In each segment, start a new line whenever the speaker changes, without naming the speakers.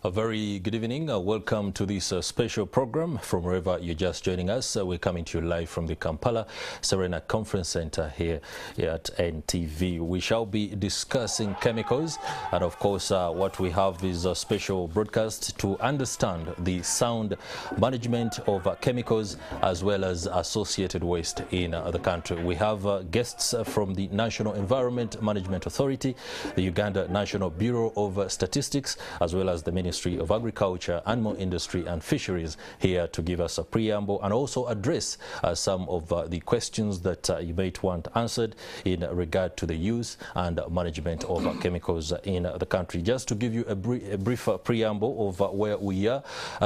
A very good evening. Welcome to this special program from wherever you're just joining us. We're coming to you live from the Kampala Serena Conference Center here at NTV. We shall be discussing chemicals, and of course what we have is a special broadcast to understand the sound management of chemicals as well as associated waste in the country. We have guests from the National Environment Management Authority, the Uganda National Bureau of Statistics, as well as the Ministry of Agriculture, Animal Industry and Fisheries here to give us a preamble and also address some of the questions that you might want answered in regard to the use and management of chemicals in the country. Just to give you a brief preamble of where we are,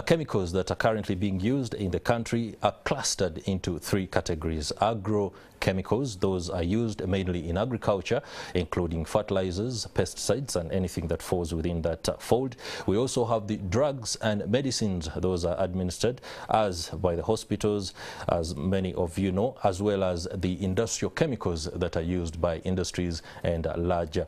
chemicals that are currently being used in the country are clustered into three categories. Agrochemicals, those are used mainly in agriculture, including fertilizers, pesticides and anything that falls within that fold. We also have the drugs and medicines. Those are administered as by the hospitals, as many of you know, as well as the industrial chemicals that are used by industries and larger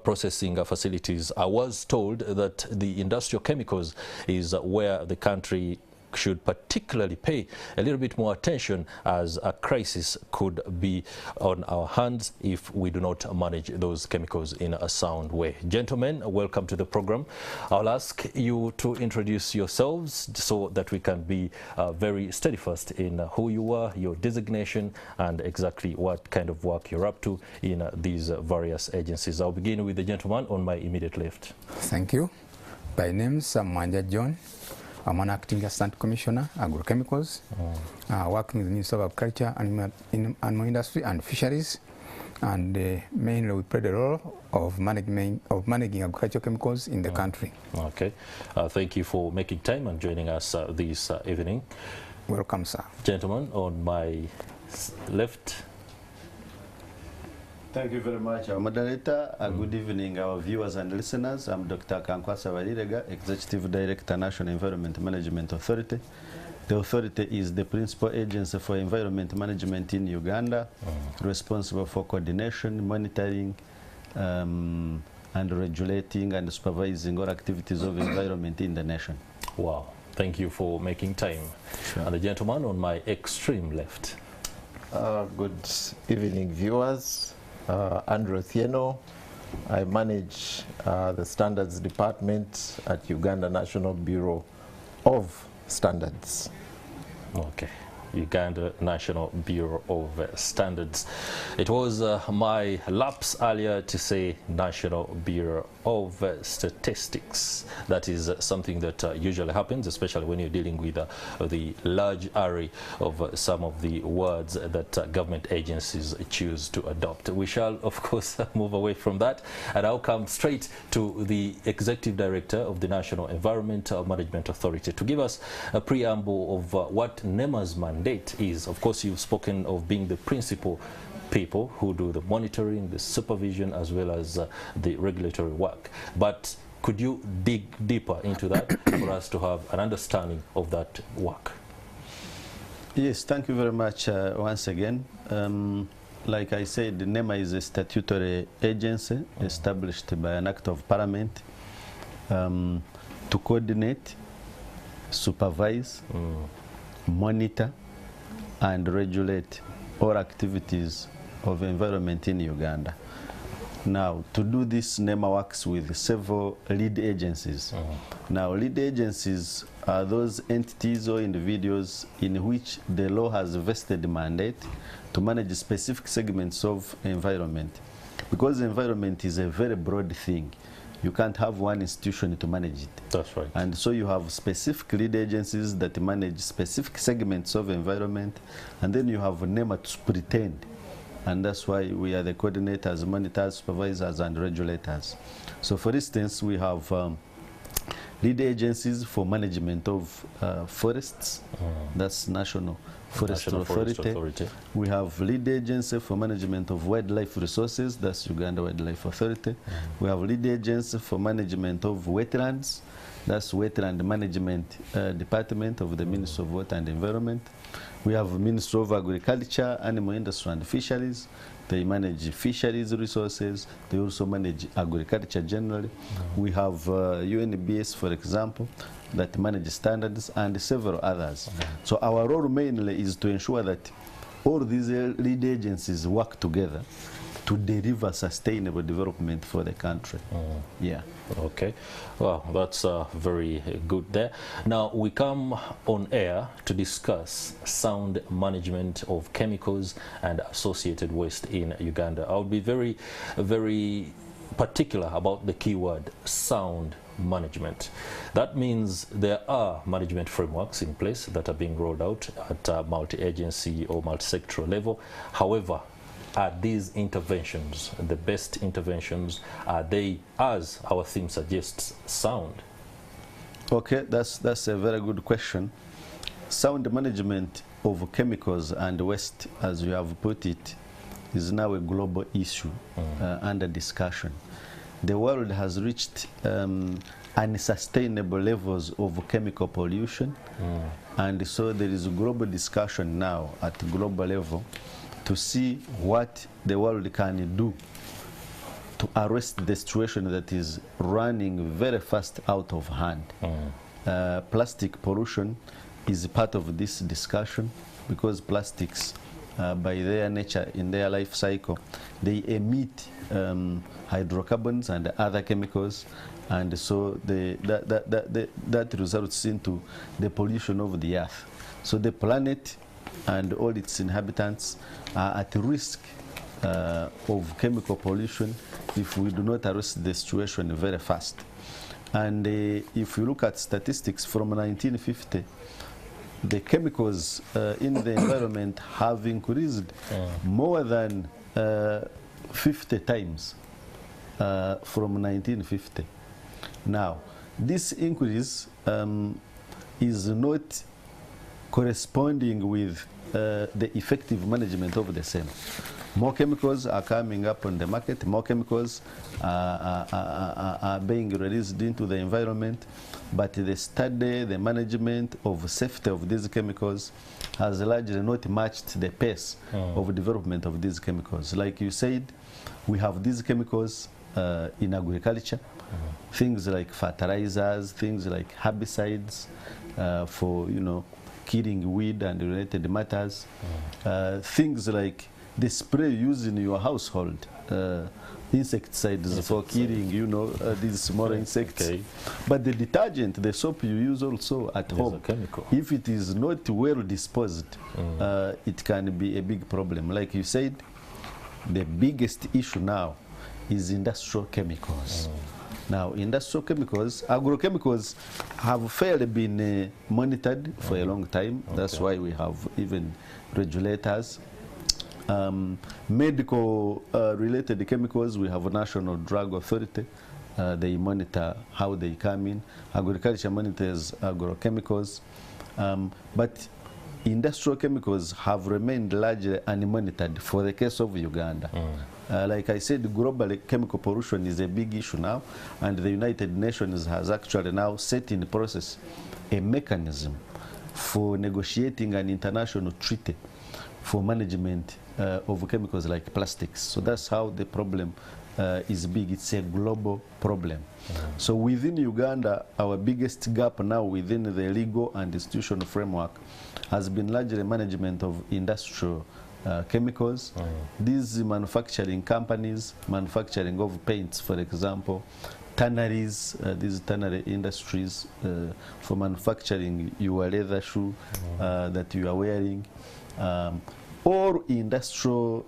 processing facilities. I was told that the industrial chemicals is where the country should particularly pay a little bit more attention, as a crisis could be on our hands if we do not manage those chemicals in a sound way. Gentlemen, welcome to the program. I'll ask you to introduce yourselves so that we can be very steadfast in who you are, your designation, and exactly what kind of work you're up to in these various agencies. I'll begin with the gentleman on my immediate left.
Thank you. My name is Manja John. I'm an acting assistant commissioner, agrochemicals, working with the Ministry of Agriculture, Animal Industry and Fisheries, and mainly we play the role of managing agricultural chemicals in the country.
Okay, thank you for making time and joining us this evening.
Welcome, sir.
Gentlemen, on my left.
Thank you very much, our moderator. Good evening, our viewers and listeners. I'm Dr. Kankwasa Warirega, Executive Director, National Environment Management Authority. The authority is the principal agency for environment management in Uganda, responsible for coordination, monitoring, and regulating and supervising all activities of environment in the nation.
Wow, thank you for making time. Sure. And the gentleman on my extreme left.
Good evening, viewers. Andrew Thieno. I manage the Standards Department at Uganda National Bureau of Standards.
Okay. Uganda National Bureau of Standards. It was my lapse earlier to say National Bureau of Statistics. That is something that usually happens, especially when you're dealing with the large array of some of the words that government agencies choose to adopt. We shall, of course, move away from that, and I'll come straight to the Executive Director of the National Environment Management Authority to give us a preamble of what NEMA's mandate is. Of course, you've spoken of being the principal people who do the monitoring, the supervision, as well as the regulatory work. But could you dig deeper into that for us to have an understanding of that work?
Yes, thank you very much once again. Like I said, the NEMA is a statutory agency established by an act of parliament to coordinate, supervise, monitor, and regulate all activities of environment in Uganda. Now, to do this, NEMA works with several lead agencies. Now, lead agencies are those entities or individuals in which the law has vested mandate to manage specific segments of environment. Because environment is a very broad thing, you can't have one institution to manage it.
That's right.
And so you have specific lead agencies that manage specific segments of environment, and then you have NEMA to pretend. And that's why we are the coordinators, monitors, supervisors, and regulators. So for instance, we have lead agencies for management of forests. That's National Forest Authority. We have lead agency for management of wildlife resources. That's Uganda Wildlife Authority. We have lead agency for management of wetlands. That's Wetland Management Department of the Ministry of Water and Environment. We have Ministry of Agriculture, Animal Industry and Fisheries. They manage fisheries resources. They also manage agriculture generally. We have UNBS, for example, that manage standards, and several others. So our role mainly is to ensure that all these lead agencies work together to deliver sustainable development for the country. Yeah.
Okay, well, that's very good there. Now we come on air to discuss sound management of chemicals and associated waste in Uganda. I'll be very, very particular about the keyword sound management. That means there are management frameworks in place that are being rolled out at a multi-agency or multi-sectoral level. However, are these interventions the best interventions? Are they, as our theme suggests, sound?
Okay, that's a very good question. Sound management of chemicals and waste, as you have put it, is now a global issue under discussion. The world has reached unsustainable levels of chemical pollution, and so there is a global discussion now at global level to see what the world can do to arrest the situation that is running very fast out of hand. Plastic pollution is part of this discussion because plastics, by their nature, in their life cycle, they emit hydrocarbons and other chemicals, and so that results into the pollution of the earth. So the planet and all its inhabitants are at risk of chemical pollution if we do not arrest the situation very fast. And if you look at statistics from 1950, the chemicals in the environment have increased more than 50 times from 1950. Now, this increase is not corresponding with the effective management of the same. More chemicals are coming up on the market, more chemicals are being released into the environment, but the study, the management of safety of these chemicals has largely not matched the pace of development of these chemicals. Like you said, we have these chemicals in agriculture, things like fertilizers, things like herbicides for, killing weed and related matters, things like the spray used in your household, insecticides for killing, these small insects. But the detergent, the soap you use also at home, if it is not well disposed, it can be a big problem. Like you said, the biggest issue now is industrial chemicals. Now, industrial chemicals, agrochemicals have fairly been monitored for a long time. That's why we have even regulators. Medical related chemicals, we have a National Drug Authority. They monitor how they come in. Agriculture monitors agrochemicals. But industrial chemicals have remained largely unmonitored for the case of Uganda. Like I said, globally, chemical pollution is a big issue now, and the United Nations has actually now set in process a mechanism for negotiating an international treaty for management of chemicals like plastics. So that's how the problem is big. It's a global problem. So within Uganda, our biggest gap now within the legal and institutional framework has been largely management of industrial chemicals. These manufacturing companies, manufacturing of paints, for example, tanneries, these tannery industries for manufacturing your leather shoe that you are wearing, or industrial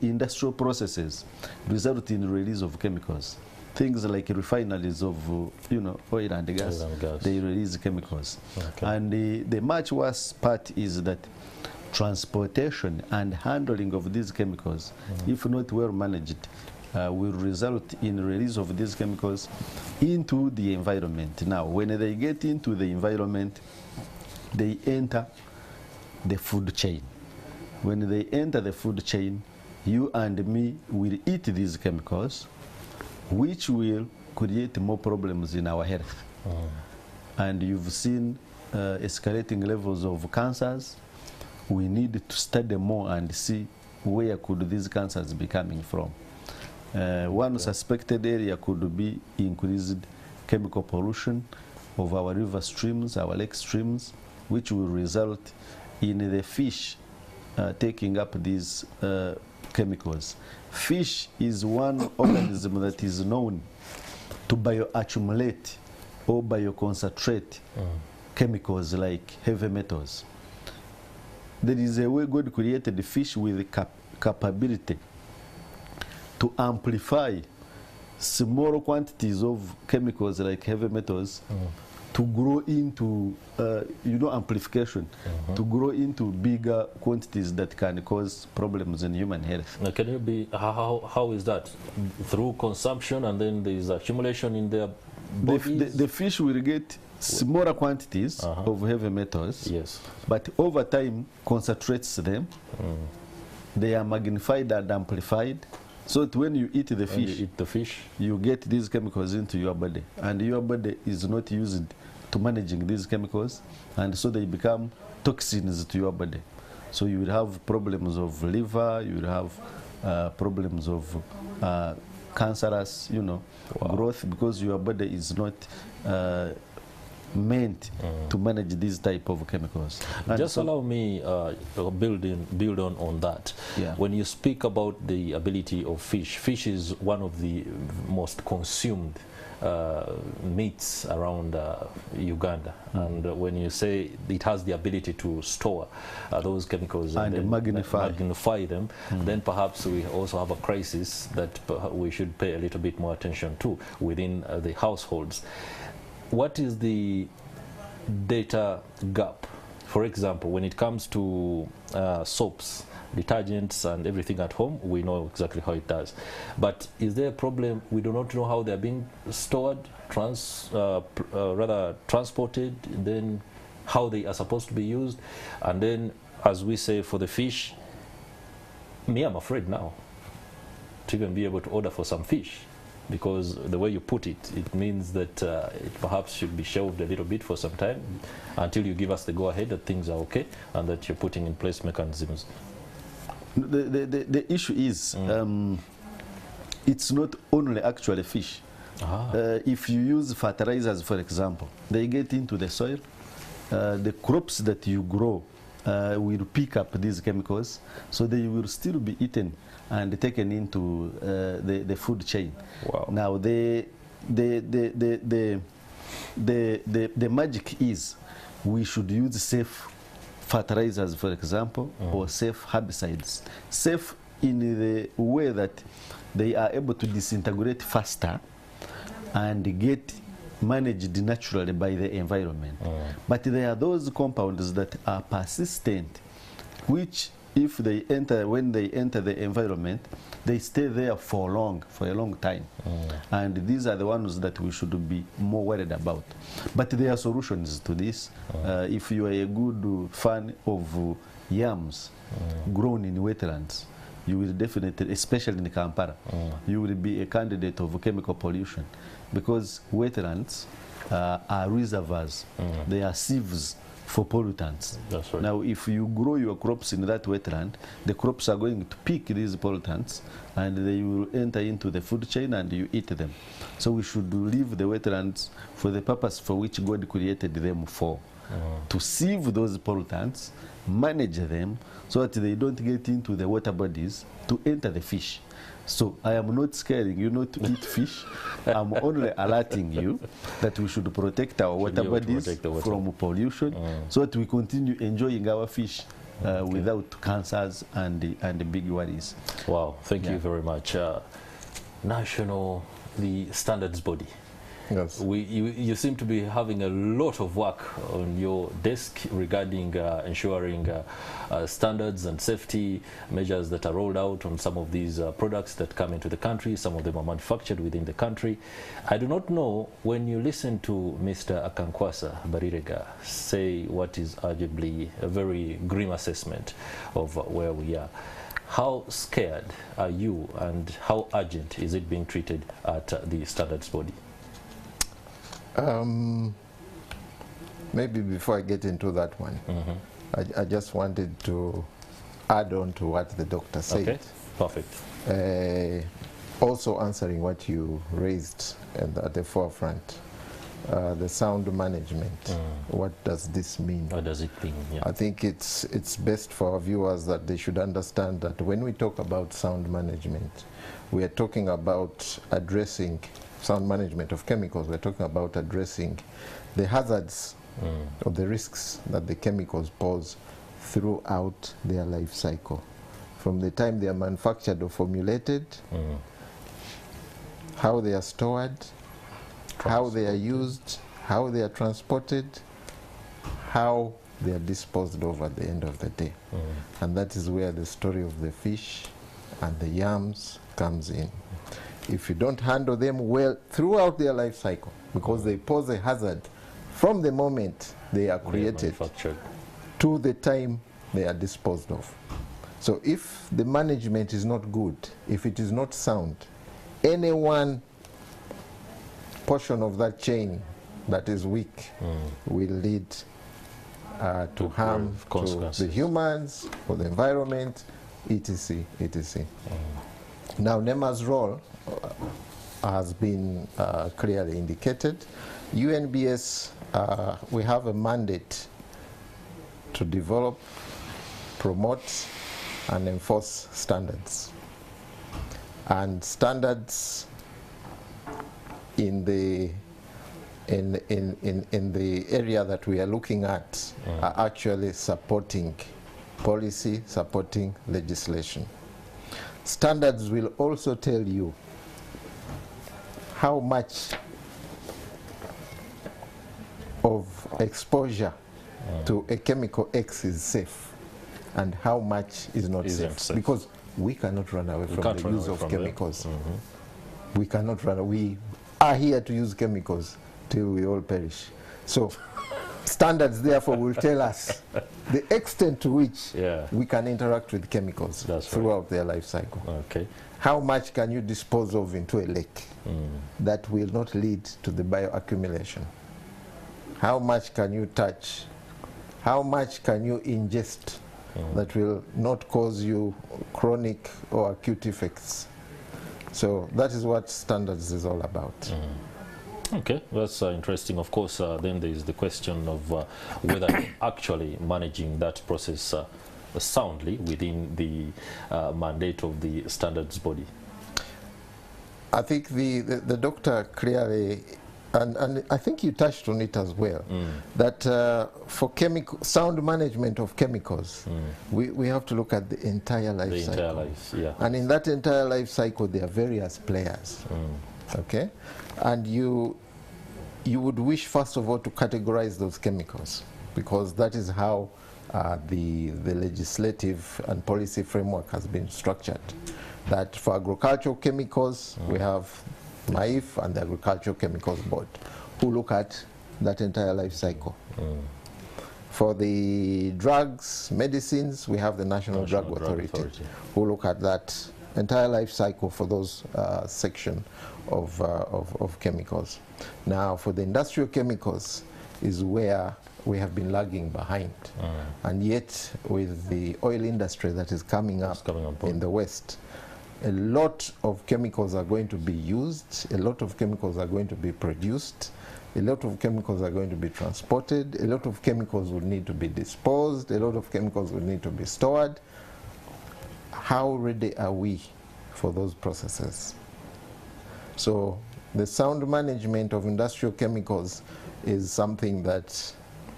industrial processes result in release of chemicals. Things like refineries of oil and gas, they release chemicals. And the much worse part is that transportation and handling of these chemicals, if not well managed, will result in release of these chemicals into the environment. Now, when they get into the environment, they enter the food chain. When they enter the food chain, you and me will eat these chemicals, which will create more problems in our health. And you've seen escalating levels of cancers. We need to study more and see where could these cancers be coming from. One suspected area could be increased chemical pollution of our river streams, our lake streams, which will result in the fish taking up these chemicals. Fish is one organism that is known to bioaccumulate or bioconcentrate chemicals like heavy metals. There is a way God created the fish with the capability to amplify small quantities of chemicals like heavy metals to grow into, amplification, to grow into bigger quantities that can cause problems in human health.
Now, can you be, how is that? Through consumption and then there is accumulation in their bodies?
The fish will get smaller quantities of heavy metals,
yes,
but over time concentrates them. They are magnified and amplified, so that when you eat the fish, you get these chemicals into your body, and your body is not used to managing these chemicals, and so they become toxins to your body. So you will have problems of liver, you will have problems of cancerous, growth, because your body is not meant to manage these type of chemicals. And
just allow me build on that.
Yeah.
When you speak about the ability of fish is one of the most consumed meats around Uganda, and when you say it has the ability to store those chemicals and then magnify them, then perhaps we also have a crisis that we should pay a little bit more attention to within the households. What is the data gap? For example, when it comes to soaps, detergents and everything at home, we know exactly how it does. But is there a problem? We do not know how they're being stored, rather transported, then how they are supposed to be used. And then, as we say, for the fish, I'm afraid now to even be able to order for some fish, because the way you put it, it means that it perhaps should be shelved a little bit for some time until you give us the go-ahead that things are okay and that you're putting in place mechanisms.
The issue is it's not only actually fish. If you use fertilizers, for example, they get into the soil. The crops that you grow will pick up these chemicals, so they will still be eaten and taken into the food chain.
Wow.
Now the magic is we should use safe fertilizers, for example, or safe herbicides. Safe in the way that they are able to disintegrate faster and get managed naturally by the environment. But there are those compounds that are persistent, which if they enter, when they enter the environment, they stay there for a long time. And these are the ones that we should be more worried about. But there are solutions to this. If you are a good fan of yams grown in wetlands, you will definitely, especially in Kampala, you will be a candidate of chemical pollution, because wetlands are reservoirs. They are sieves for pollutants.
That's right.
Now, if you grow your crops in that wetland, the crops are going to pick these pollutants and they will enter into the food chain and you eat them. So we should leave the wetlands for the purpose for which God created them for. To sieve those pollutants, manage them so that they don't get into the water bodies to enter the fish. So I am not scaring you not to eat fish. I'm only alerting you that we should protect our water bodies from pollution, so that we continue enjoying our fish without cancers and big worries.
Wow, thank you very much. The standards body.
Yes.
You seem to be having a lot of work on your desk regarding ensuring standards and safety measures that are rolled out on some of these products that come into the country. Some of them are manufactured within the country. I do not know, when you listen to Mr. Akankwasa Barirega say what is arguably a very grim assessment of where we are, how scared are you and how urgent is it being treated at the standards body?
Maybe before I get into that one, I just wanted to add on to what the doctor said.
Okay, perfect.
Also answering what you raised at the forefront, the sound management. What does this mean?
What does it mean? Yeah.
I think it's best for our viewers that they should understand that when we talk about sound management, we are talking about addressing sound management of chemicals. We're talking about addressing the hazards or the risks that the chemicals pose throughout their life cycle, from the time they are manufactured or formulated, how they are stored, how they are used, how they are transported, how they are disposed of at the end of the day. And that is where the story of the fish and the yams comes in. If you don't handle them well throughout their life cycle, because they pose a hazard from the moment they are created to the time they are disposed of. So if the management is not good, if it is not sound, any one portion of that chain that is weak will lead to harm to the humans, or the environment, etc., etc. Now, NEMA's role has been clearly indicated. UNBS, we have a mandate to develop, promote, and enforce standards. And standards in the area that we are looking at are actually supporting policy, supporting legislation. Standards will also tell you how much of exposure to a chemical X is safe and how much is not safe. Because we cannot run away from the use of chemicals. We cannot run. We are here to use chemicals till we all perish. So standards, therefore, will tell us the extent to which we can interact with chemicals throughout their life cycle.
Okay.
How much can you dispose of into a lake that will not lead to the bioaccumulation? How much can you touch? How much can you ingest that will not cause you chronic or acute effects? So that is what standards is all about.
Okay, that's interesting. Of course, then there is the question of whether actually managing that process soundly within the mandate of the standards body.
I think the doctor clearly, and I think you touched on it as well, that for sound management of chemicals, we have to look at the entire life cycle. And in that entire life cycle, there are various players. Okay, and you would wish, first of all, to categorize those chemicals, because that is how the legislative and policy framework has been structured. That for agricultural chemicals, we have MAIF and the Agricultural Chemicals Board, who look at that entire life cycle. For the drugs, medicines, we have the National Drug Authority, who look at that entire life cycle for those section of chemicals. Now, for the industrial chemicals is where we have been lagging behind. And yet, with the oil industry that is coming up in the West, a lot of chemicals are going to be used, a lot of chemicals are going to be produced, a lot of chemicals are going to be transported, a lot of chemicals will need to be disposed, a lot of chemicals will need to be stored. How ready are we for those processes? So the sound management of industrial chemicals is something that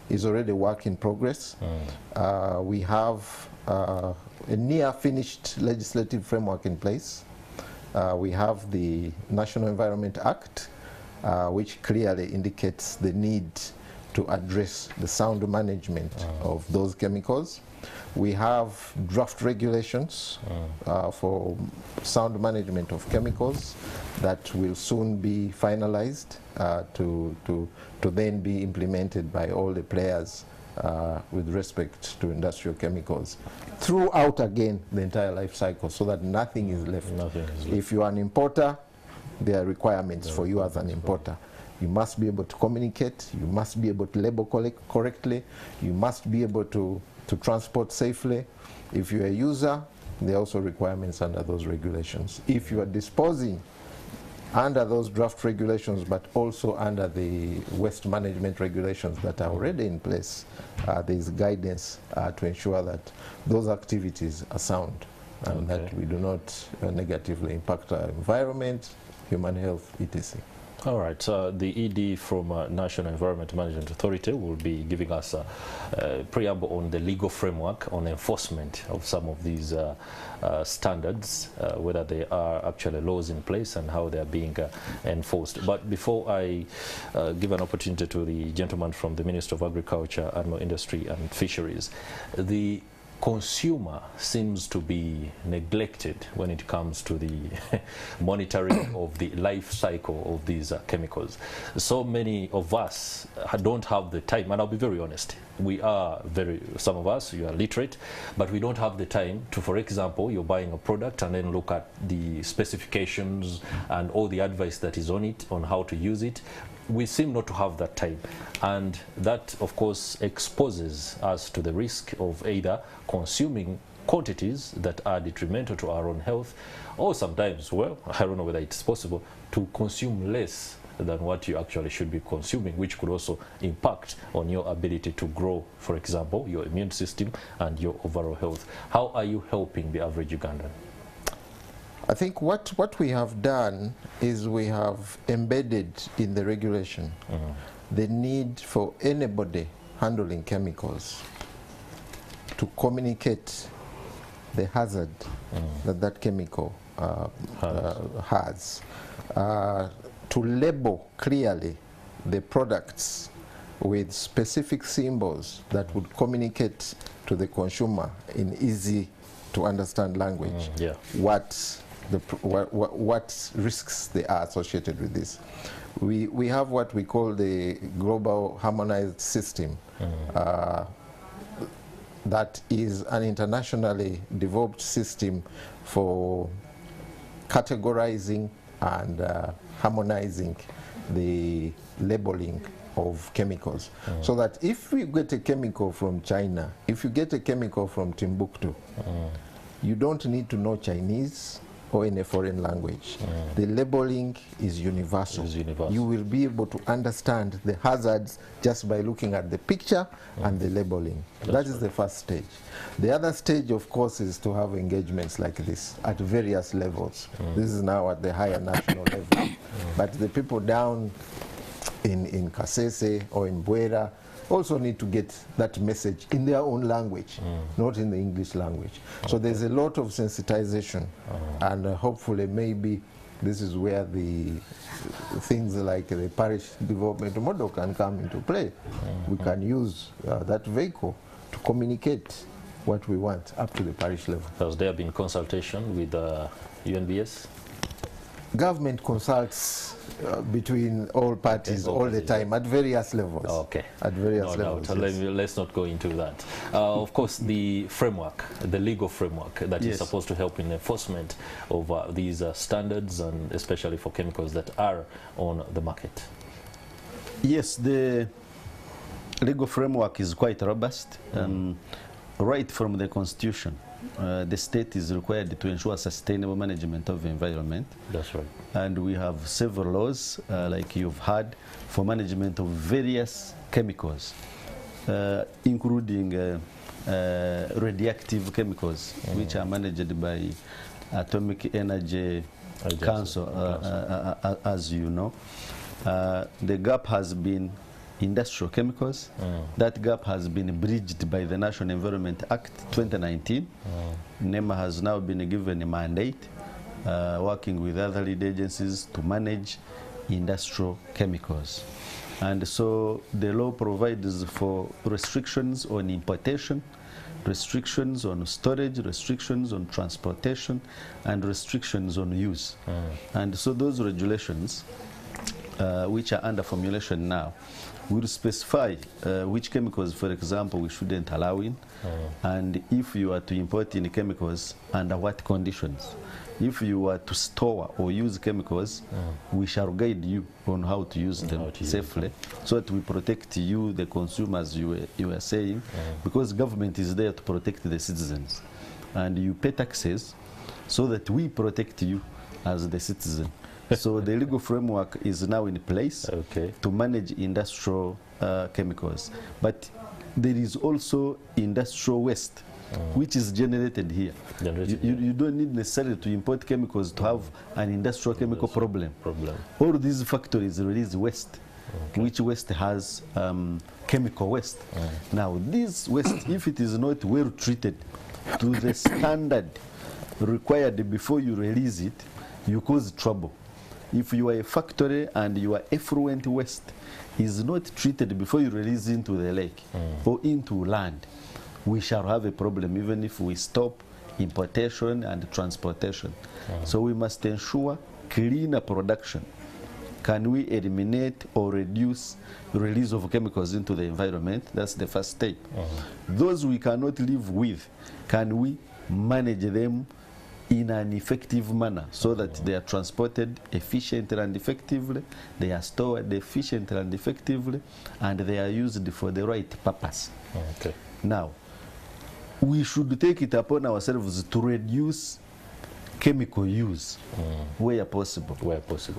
is already a work in progress. We have a near finished legislative framework in place. We have the National Environment Act, which clearly indicates the need to address the sound management of those chemicals. We have draft regulations for sound management of chemicals that will soon be finalized to then be implemented by all the players with respect to industrial chemicals throughout, again, the entire life cycle, so that nothing is left. If you are an importer, there are requirements for you as an importer. you must be able to communicate, you must be able to label correctly, you must be able to transport safely. If you're a user, there are also requirements under those regulations. If you are disposing under those draft regulations, but also under the waste management regulations that are already in place, there is guidance to ensure that those activities are sound and that we do not negatively impact our environment, human health, etc.
All right, the ED from National Environment Management Authority will be giving us a preamble on the legal framework on enforcement of some of these standards, whether there are actually laws in place and how they are being enforced. But before I give an opportunity to the gentleman from the Ministry of Agriculture, Animal Industry and Fisheries, the consumer seems to be neglected when it comes to the monitoring of the life cycle of these chemicals. So many of us don't have the time, and I'll be very honest, we are some of us, you are literate, but we don't have the time to, for example, you're buying a product and then look at the specifications and all the advice that is on it, on how to use it. We seem not to have that time, and that of course exposes us to the risk of either consuming quantities that are detrimental to our own health, or sometimes, well, I don't know whether it's possible to consume less than what you actually should be consuming, which could also impact on your ability to grow, for example, your immune system and your overall health. How are you helping the average Ugandan?
I think what we have done is we have embedded in the regulation the need for anybody handling chemicals to communicate the hazard that chemical has, to label clearly the products with specific symbols that would communicate to the consumer in easy to understand language what risks they are associated with this. We have what we call the global harmonized system that is an internationally developed system for categorizing and harmonizing the labeling of chemicals, so that if we get a chemical from China, if you get a chemical from Timbuktu, you don't need to know Chinese or in a foreign language. The labeling is universal. You will be able to understand the hazards just by looking at the picture and the labeling. That is the first stage. The other stage, of course, is to have engagements like this at various levels. This is now at the higher national level. But the people down in Kasese or in Bwera also need to get that message in their own language, not in the English language. So there's a lot of sensitization, and hopefully maybe this is where the things like the parish development model can come into play. We can use that vehicle to communicate what we want up to the parish level.
Has there been consultation with UNBS?
Government consults between all parties all the time at various levels.
Okay.
At various levels.
Yes. Let's not go into that. Of course, the framework, the legal framework that is supposed to help in enforcement of these standards, and especially for chemicals that are on the market.
Yes, the legal framework is quite robust. Right from the Constitution, the state is required to ensure sustainable management of the environment.
That's right.
And we have several laws, like you've heard, for management of various chemicals, including radioactive chemicals, which are managed by Atomic Energy Council, as you know. The gap has been industrial chemicals. That gap has been bridged by the National Environment Act 2019. NEMA has now been given a mandate, working with other lead agencies to manage industrial chemicals. And so the law provides for restrictions on importation, restrictions on storage, restrictions on transportation, and restrictions on use. And so those regulations, which are under formulation now, will specify which chemicals, for example, we shouldn't allow in, and if you are to import in chemicals, under what conditions. If you are to store or use chemicals, we shall guide you on how to use them safely, so that we protect you, the consumers, you were saying, because government is there to protect the citizens. And you pay taxes so that we protect you as the citizen. So the legal framework is now in place to manage industrial chemicals. But there is also industrial waste, which is generated here. You don't need necessarily to import chemicals to have an industrial chemical problem. All these factories release waste, which waste has chemical waste. Now, this waste, if it is not well treated to the standard required before you release it, you cause trouble. If you are a factory and your effluent waste is not treated before you release into the lake or into land, we shall have a problem even if we stop importation and transportation. So we must ensure cleaner production. Can we eliminate or reduce the release of chemicals into the environment? That's the first step. Those we cannot live with, can we manage them in an effective manner so that they are transported efficiently and effectively, they are stored efficiently and effectively, and they are used for the right purpose. Now, we should take it upon ourselves to reduce chemical use where possible.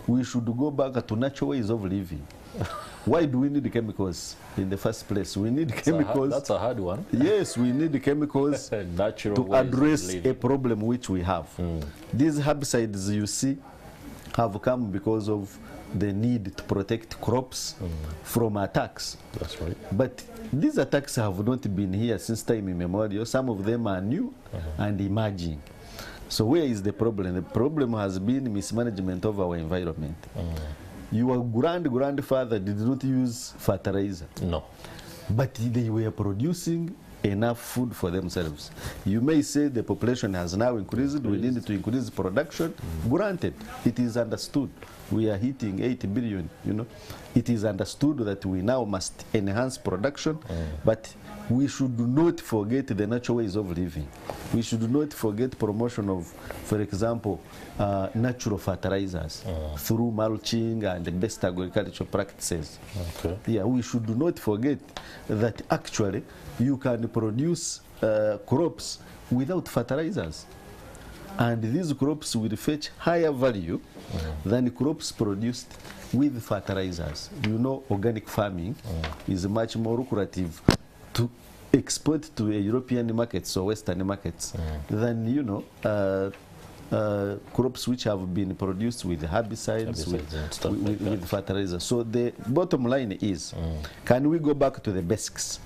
We should go back to natural ways of living. Why do we need chemicals in the first place? We need chemicals.
That's a hard one.
Yes, we need chemicals to address a problem which we have. These herbicides you see have come because of the need to protect crops from attacks.
That's right.
But these attacks have not been here since time immemorial. Some of them are new and emerging. So where is the problem? The problem has been mismanagement of our environment. Your grandfather did not use fertilizer.
No.
But they were producing enough food for themselves. You may say the population has now increased, we need to increase production. Granted, it is understood. We are hitting 80 billion, you know. It is understood that we now must enhance production, but we should not forget the natural ways of living. We should not forget promotion of, for example, natural fertilizers through mulching and the best agricultural practices. Yeah, we should not forget that actually you can produce crops without fertilizers. And these crops will fetch higher value than crops produced with fertilizers. You know, organic farming is much more lucrative to export to European markets or Western markets than, you know, crops which have been produced with herbicides, with fertilizers. So the bottom line is, can we go back to the basics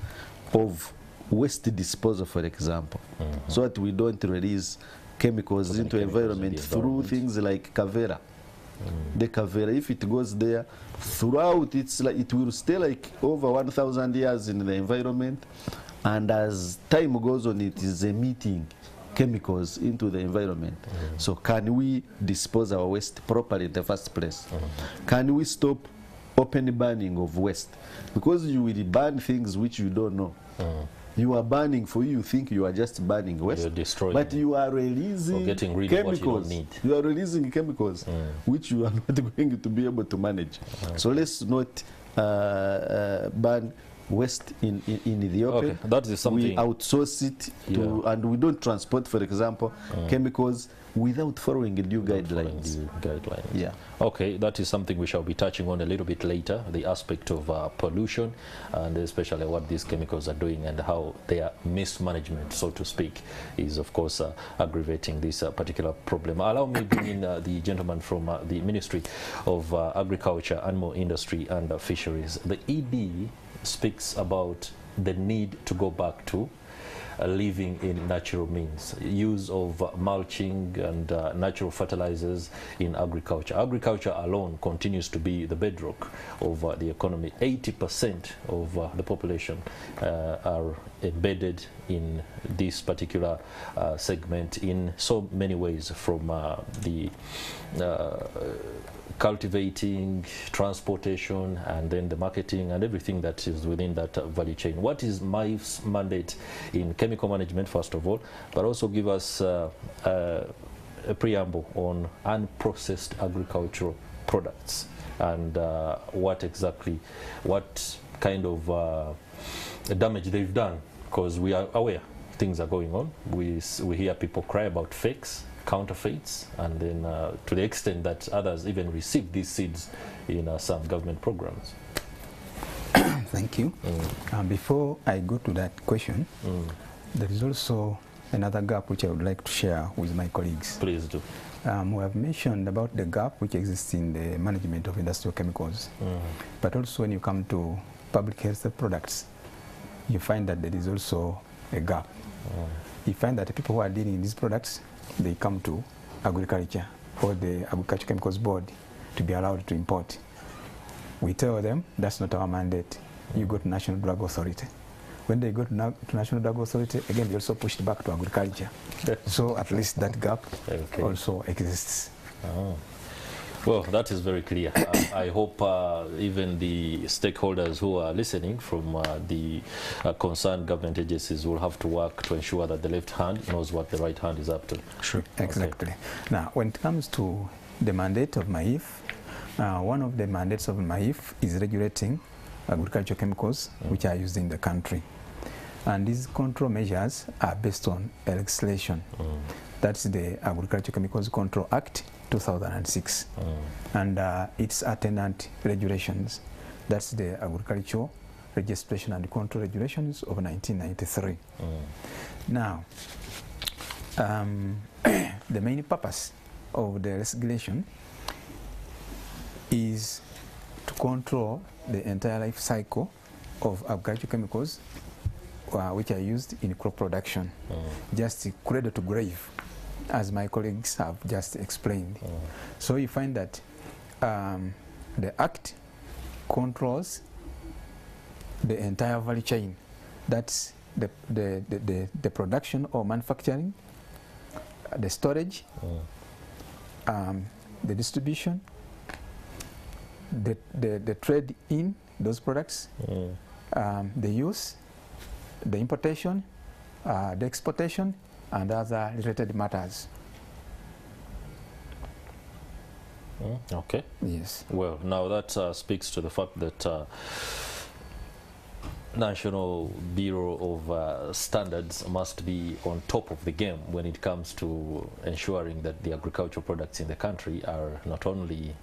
of waste disposal, for example, so that we don't release chemicals into environment through things like Kavera. The Kavera, if it goes there, throughout it will stay like over 1,000 years in the environment, and as time goes on, it is emitting chemicals into the environment. So can we dispose our waste properly in the first place? Can we stop open burning of waste? Because you will burn things which you don't know. You are burning for you think you are just burning waste, but you are releasing chemicals. You are releasing chemicals which you are not going to be able to manage. So let's not burn waste in the open.
That is something
we outsource it to, and we don't transport, for example, chemicals without following due guidelines. Yeah.
Okay, that is something we shall be touching on a little bit later, the aspect of pollution, and especially what these chemicals are doing and how their mismanagement, so to speak, is of course aggravating this particular problem. Allow me to bring in the gentleman from the Ministry of Agriculture, Animal Industry and Fisheries. The ED speaks about the need to go back to living in natural means, use of mulching and natural fertilizers in agriculture. Agriculture alone continues to be the bedrock of the economy. 80% of the population are embedded in this particular segment in so many ways, from the cultivating, transportation, and then the marketing and everything that is within that value chain. What is MIF's mandate in chemical management, first of all, but also give us a preamble on unprocessed agricultural products and what kind of damage they've done, because we are aware things are going on. We hear people cry about fakes, counterfeits, and then to the extent that others even receive these seeds in some government programs.
Thank you. Before I go to that question, there is also another gap which I would like to share with my colleagues.
Please do.
We have mentioned about the gap which exists in the management of industrial chemicals, but also when you come to public health products, you find that there is also a gap. You find that the people who are dealing in these products, they come to agriculture for the Agriculture Chemicals Board to be allowed to import. We tell them that's not our mandate. You go to National Drug Authority. When they go to National Drug Authority, again, they also pushed back to agriculture. So at least that gap also exists.
Well, that is very clear. I hope even the stakeholders who are listening from the concerned government agencies will have to work to ensure that the left hand knows what the right hand is up to.
Sure, exactly. Okay. Now, when it comes to the mandate of MIF, one of the mandates of MIF is regulating agricultural chemicals which are used in the country. And these control measures are based on legislation. That's the Agricultural Chemicals Control Act 2006 and its attendant regulations. That's the Agricultural Registration and Control Regulations of 1993. Now, the main purpose of the regulation is to control the entire life cycle of agricultural chemicals which are used in crop production, just cradle to grave, as my colleagues have just explained. So you find that the Act controls the entire value chain. That's the production or manufacturing, the storage, the distribution, the trade in those products, the use, the importation, the exportation, and other related matters.
Okay.
Yes.
Well, now that speaks to the fact that National Bureau of Standards must be on top of the game when it comes to ensuring that the agricultural products in the country are not only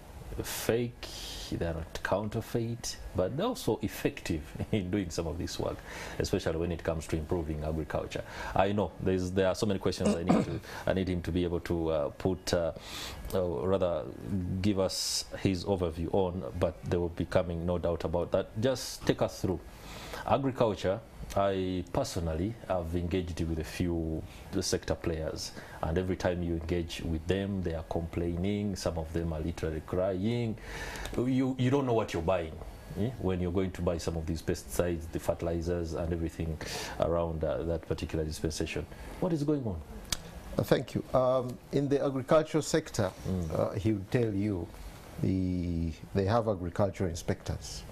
fake, they're not counterfeit, but they're also effective in doing some of this work, especially when it comes to improving agriculture. I know there are so many questions I need him to be able to rather give us his overview on, but they will be coming, no doubt about that. Just take us through agriculture. I personally have engaged with a few sector players, and every time you engage with them, they are complaining. Some of them are literally crying. You don't know what you're buying when you're going to buy some of these pesticides, the fertilizers, and everything around that particular dispensation. What is going on?
Thank you. In the agricultural sector, he would tell you they have agricultural inspectors.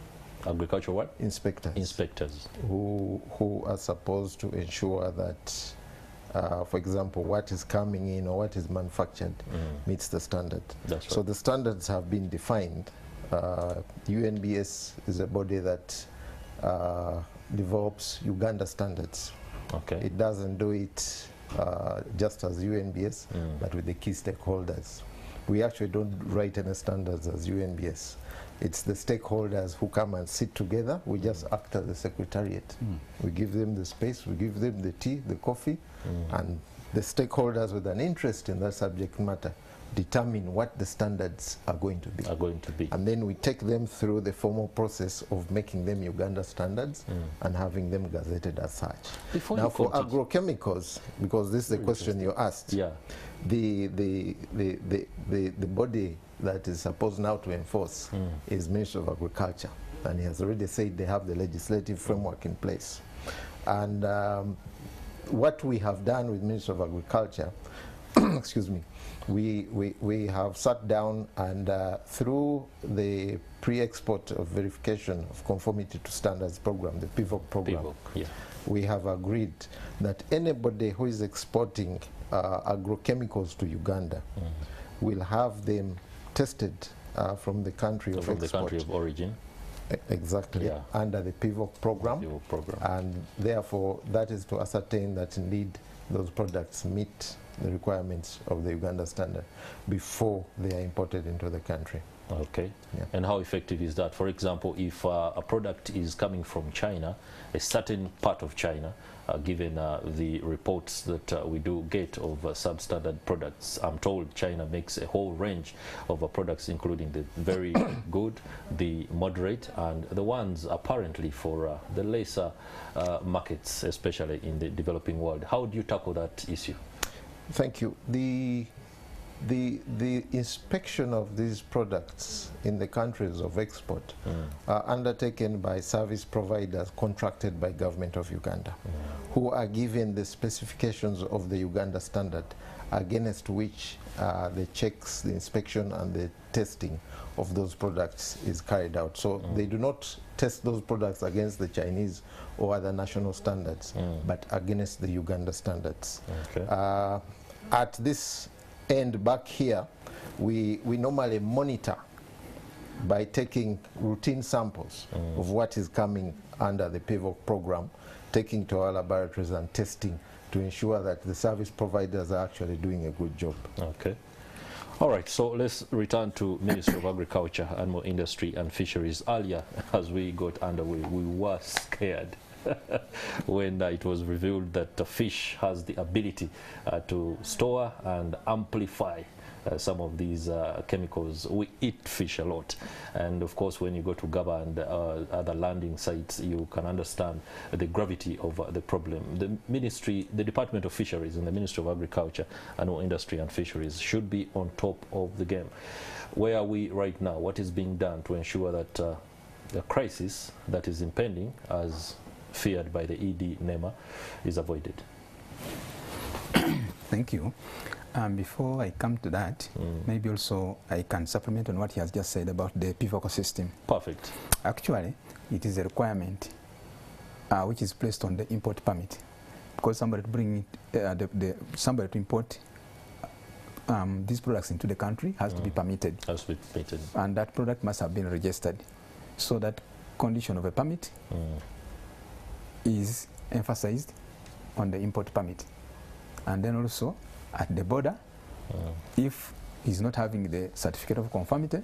Agricultural what?
Inspectors.
Inspectors.
Who are supposed to ensure that, for example, what is coming in or what is manufactured meets the standard.
That's right.
So the standards have been defined. UNBS is a body that develops Uganda standards.
Okay.
It doesn't do it just as UNBS, but with the key stakeholders. We actually don't write any standards as UNBS. It's the stakeholders who come and sit together. We just act as the secretariat. We give them the space, we give them the tea, the coffee, and the stakeholders with an interest in that subject matter determine what the standards are going to be. And then we take them through the formal process of making them Uganda standards and having them gazetted as such. Now for agrochemicals, because this is the question you asked, the body that is supposed now to enforce is Ministry of Agriculture, and he has already said they have the legislative framework in place. And what we have done with Ministry of Agriculture, excuse me, we have sat down and through the pre-export of verification of conformity to standards program, the PIVOC program, we have agreed that anybody who is exporting agrochemicals to Uganda will have them tested from the country of export.
From the country of origin.
Exactly, under the PIVOC program. And therefore that is to ascertain that indeed those products meet the requirements of the Uganda standard before they are imported into the country.
Okay. And how effective is that? For example, if a product is coming from China, a certain part of China, given the reports that we do get of substandard products, I'm told China makes a whole range of products, including the very good, the moderate, and the ones apparently for the lesser markets, especially in the developing world. How do you tackle that issue?
Thank you. The inspection of these products in the countries of export are undertaken by service providers contracted by government of Uganda, who are given the specifications of the Uganda standard against which the checks, the inspection and the testing of those products is carried out. So they do not test those products against the Chinese or other national standards, but against the Uganda standards. At this end back here, we normally monitor by taking routine samples of what is coming under the PIVOC program, taking to our laboratories and testing to ensure that the service providers are actually doing a good job.
Okay. All right, so let's return to Ministry of Agriculture, Animal Industry and Fisheries. Earlier, as we got underway, we were scared when it was revealed that the fish has the ability to store and amplify some of these chemicals. We eat fish a lot, and of course when you go to Gaba and other landing sites, you can understand the gravity of the problem. The ministry, the Department of Fisheries and the Ministry of Agriculture, Animal Industry and Fisheries should be on top of the game. Where are we right now? What is being done to ensure that the crisis that is impending, as feared by the ED NEMA, is avoided?
Thank you. Before I come to that, maybe also I can supplement on what he has just said about the PIVOC system.
Perfect.
Actually, it is a requirement which is placed on the import permit, because somebody to bring it, somebody to import these products into the country has to be permitted. Has to be permitted. And that product must have been registered. So that condition of a permit is emphasized on the import permit. And then also at the border, if he's not having the certificate of conformity,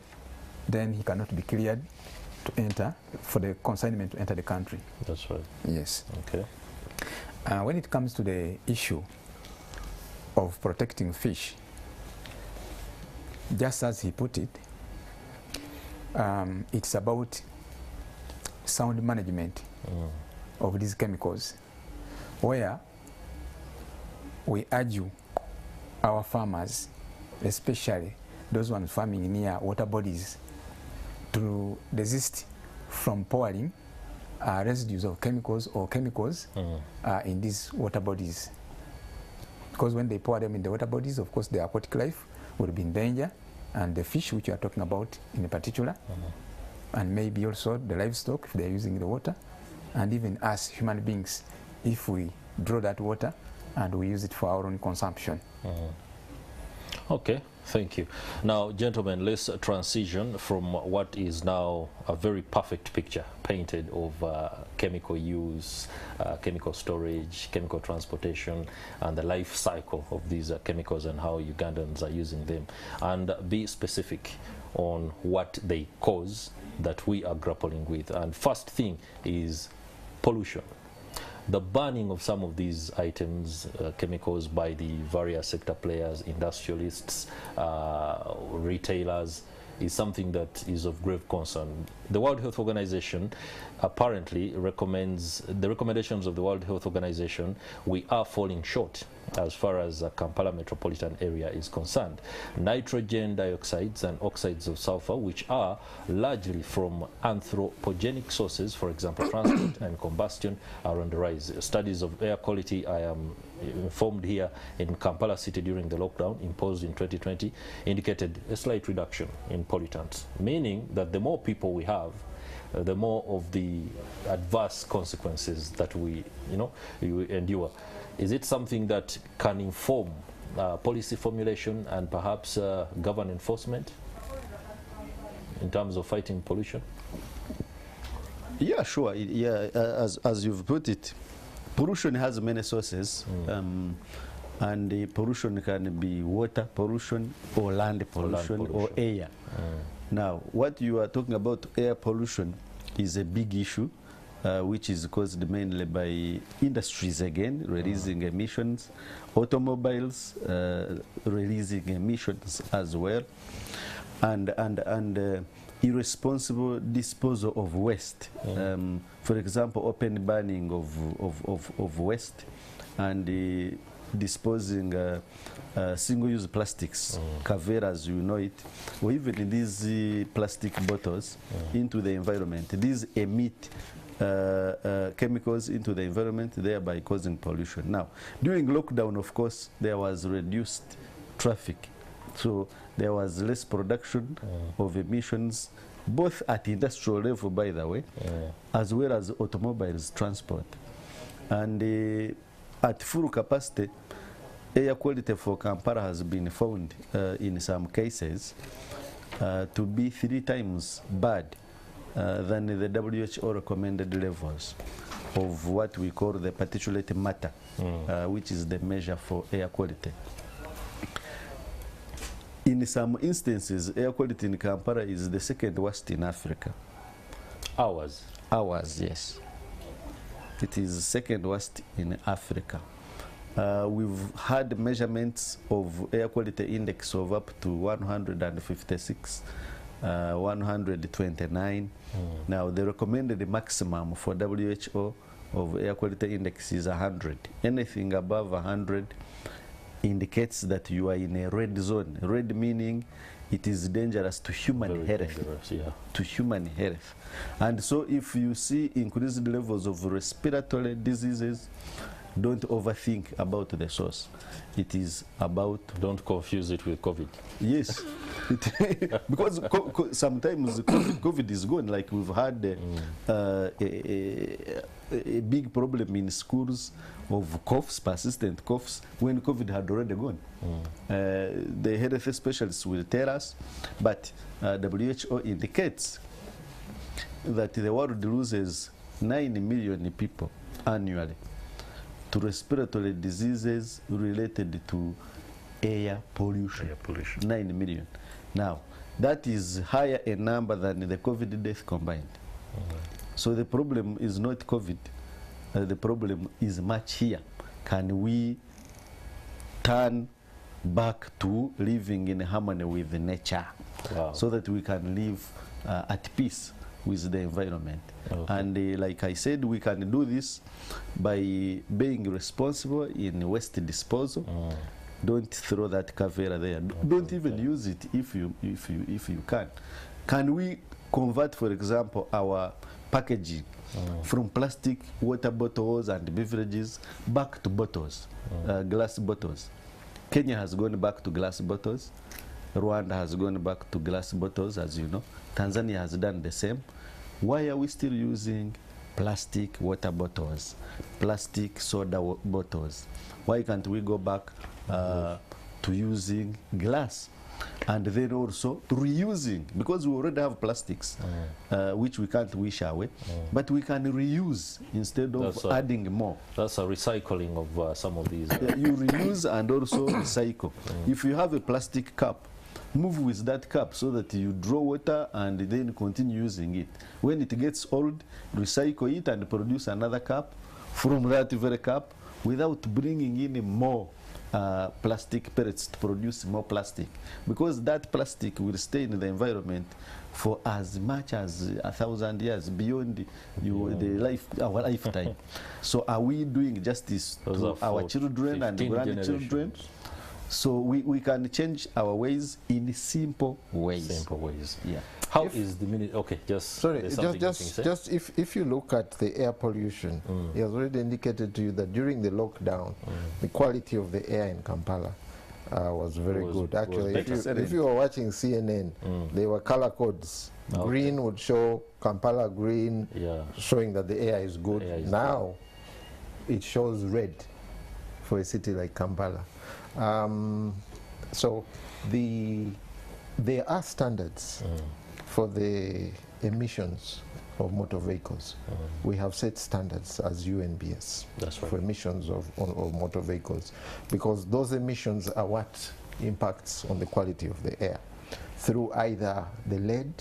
then he cannot be cleared to enter, for the consignment to enter the country.
That's right.
Yes.
Okay.
When it comes to the issue of protecting fish, just as he put it, it's about sound management of these chemicals, where we urge our farmers, especially those ones farming near water bodies, to desist from pouring residues of chemicals or chemicals in these water bodies. Because when they pour them in the water bodies, of course, the aquatic life will be in danger, and the fish, which you are talking about in particular, and maybe also the livestock, if they're using the water, and even us human beings, if we draw that water and we use it for our own consumption.
Okay, thank you. Now, gentlemen, let's transition from what is now a very perfect picture painted of chemical use, chemical storage, chemical transportation, and the life cycle of these chemicals and how Ugandans are using them, and be specific on what they cause that we are grappling with. And first thing is pollution. the banning of some of these items, chemicals, by the various sector players, industrialists, retailers, is something that is of grave concern. The World Health Organization apparently recommends, the recommendations of the World Health Organization, we are falling short as far as Kampala metropolitan area is concerned. Nitrogen dioxides and oxides of sulfur, which are largely from anthropogenic sources, for example, transport and combustion, are on the rise. Studies of air quality, I am informed here in Kampala city during the lockdown imposed in 2020, indicated a slight reduction in pollutants, meaning that the more people we have, the more of the adverse consequences that we endure. Is it something that can inform policy formulation and perhaps govern enforcement in terms of fighting pollution?
Yeah, sure. Yeah, as you've put it, pollution has many sources, and the pollution can be water pollution or land pollution or air. Now, what you are talking about, air pollution, is a big issue, which is caused mainly by industries again, releasing emissions, automobiles releasing emissions as well, and irresponsible disposal of waste. For example, open burning of waste and disposing single-use plastics, Kavera as you know it, or even these plastic bottles into the environment. These emit chemicals into the environment, thereby causing pollution. Now, during lockdown, of course, there was reduced traffic. So there was less production of emissions, both at industrial level, by the way, as well as automobiles transport. And at full capacity, air quality for Kampala has been found in some cases to be 3 times bad than the WHO recommended levels of what we call the particulate matter, which is the measure for air quality. In some instances, air quality in Kampala is the 2nd worst in Africa.
Ours?
Ours, yes. It is 2nd worst in Africa. We've had measurements of air quality index of up to 156, 129. Now, the recommended maximum for WHO of air quality index is 100. Anything above 100 indicates that you are in a red zone. Red meaning it is dangerous to human health. To human health. And so if you see increased levels of respiratory diseases, don't overthink about the source. It is about...
Don't confuse it with COVID.
Yes. Because sometimes COVID is gone. Like we've had a big problem in schools of coughs, persistent coughs, when COVID had already gone. The health specialists will tell us, but WHO indicates that the world loses 9 million people annually to respiratory diseases related to air pollution. 9 million. Now, that is higher a number than the COVID death combined. So the problem is not COVID. The problem is much here. Can we turn back to living in harmony with nature, so that we can live at peace with the environment? And like I said, we can do this by being responsible in waste disposal. Don't throw that Kavera there. Don't even use it if you can. Can we convert, for example, our packaging from plastic water bottles and beverages back to bottles, glass bottles? Kenya has gone back to glass bottles. Rwanda has gone back to glass bottles, as you know. Tanzania has done the same. Why are we still using plastic water bottles, plastic soda bottles? Why can't we go back to using glass? And then also reusing, because we already have plastics, which we can't wish away, but we can reuse instead of adding more.
That's a recycling of some of these.
You reuse and also recycle. If you have a plastic cup move with that cup so that you draw water and then continue using it. When it gets old, recycle it and produce another cup from that very cup without bringing in more plastic pellets to produce more plastic, because that plastic will stay in the environment for as much as 1,000 years beyond our lifetime. So are we doing justice to our children and grandchildren? So we can change our ways in simple ways.
Simple ways.
Yeah.
How is the minute? Okay,
sorry, just if you look at the air pollution, he has already indicated to you that during the lockdown, the quality of the air in Kampala was very good. Actually, if you were watching CNN, there were color codes. Okay. Green would show Kampala green, showing that the air is good. Now, it shows red for a city like Kampala. So there are standards for the emissions of motor vehicles. We have set standards as UNBS for emissions of motor vehicles, because those emissions are what impacts on the quality of the air through either the lead,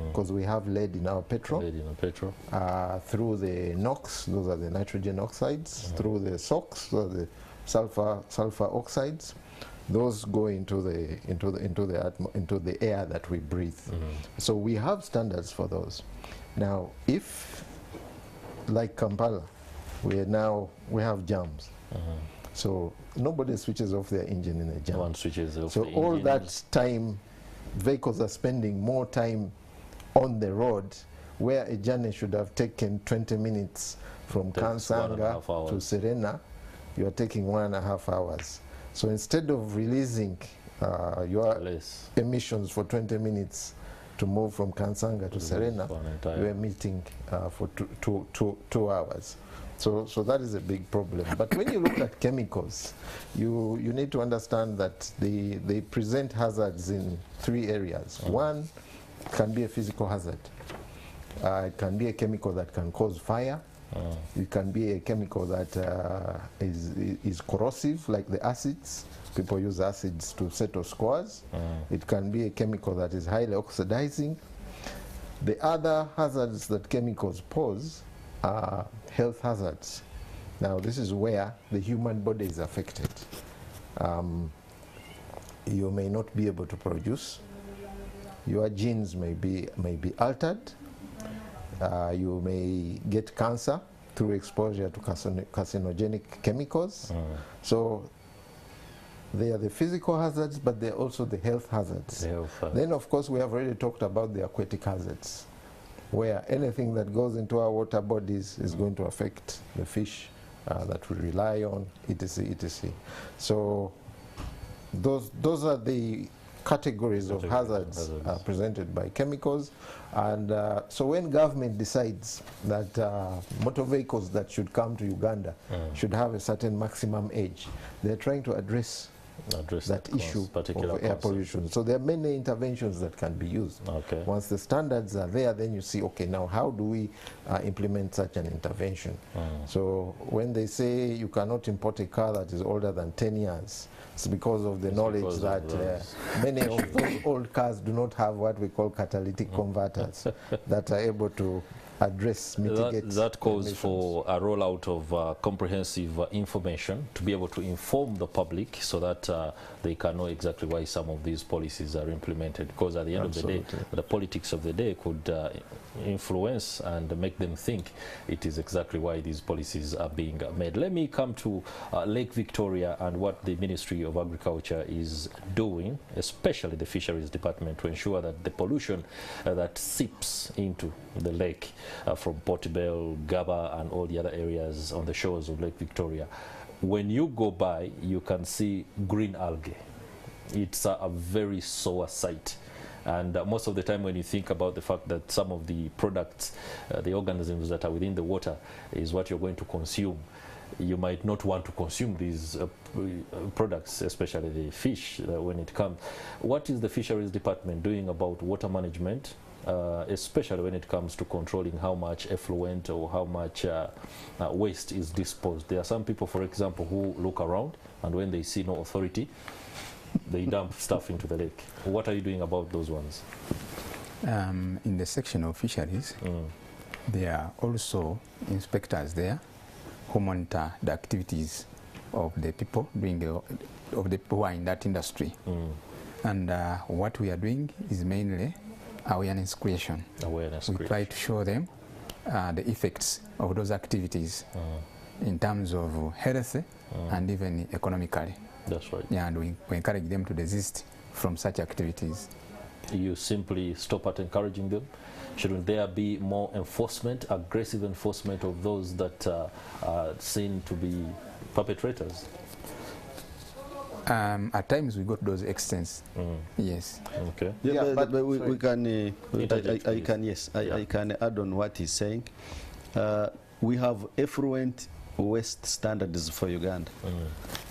because we have lead in our petrol, through the NOx, those are the nitrogen oxides, through the SOx, those are the sulfur oxides. Those go into the air that we breathe. So we have standards for those. Now, if, like Kampala, we have jams. So nobody switches off their engine in a jam.
One switches off.
So all that time, vehicles are spending more time on the road, where a journey should have taken 20 minutes from Kansanga to Serena, you are taking 1.5 hours. So instead of releasing your emissions for 20 minutes to move from Kansanga to Serena, you are meeting for 2 hours. So that is a big problem. But when you look at chemicals, you need to understand that they present hazards in 3 areas. One can be a physical hazard. It can be a chemical that can cause fire. It can be a chemical that is corrosive, like the acids. People use acids to settle scores. It can be a chemical that is highly oxidizing. The other hazards that chemicals pose are health hazards. Now, this is where the human body is affected. You may not be able to produce. Your genes may be altered. You may get cancer through exposure to carcinogenic chemicals. So they are the physical hazards, but they're also the health hazards. Then, of course, we have already talked about the aquatic hazards, where anything that goes into our water bodies is going to affect the fish that we rely on, etc., etc. So those are the categories of hazards presented by chemicals. And so when government decides that motor vehicles that should come to Uganda should have a certain maximum age, they're trying to address that issue of air pollution. So there are many interventions that can be used. Once the standards are there, then you see, okay, now how do we implement such an intervention? So when they say you cannot import a car that is older than 10 years, it's because of the knowledge that many of those old cars do not have what we call catalytic converters that are able to address, mitigate.
That calls for a rollout of comprehensive information to be able to inform the public so that they can know exactly why some of these policies are implemented. Because at the end of the day, the politics of the day could influence and make them think it is exactly why these policies are being made. Let me come to Lake Victoria and what the Ministry of Agriculture is doing, especially the Fisheries Department, to ensure that the pollution that seeps into the lake from Portobello, Gaba and all the other areas on the shores of Lake Victoria, when you go by, you can see green algae. It's a very sore sight. And most of the time when you think about the fact that some of the products, the organisms that are within the water is what you're going to consume, you might not want to consume these products, especially the fish when it comes. What is the Fisheries Department doing about water management, especially when it comes to controlling how much effluent or how much waste is disposed? There are some people, for example, who look around and when they see no authority, They dump stuff into the lake. What are you doing about those ones?
In the section of fisheries, there are also inspectors there who monitor the activities of the people who are in that industry. And what we are doing is mainly awareness creation. We try to show them the effects of those activities in terms of health and even economically.
That's right.
Yeah, and we encourage them to desist from such activities.
You simply stop at encouraging them? Shouldn't there be more enforcement, aggressive enforcement of those that are seen to be perpetrators?
At times we go to those extents. Yes.
Okay.
Yeah, but we can.
Interject,
I can add on what he's saying. We have effluent waste standards for Uganda,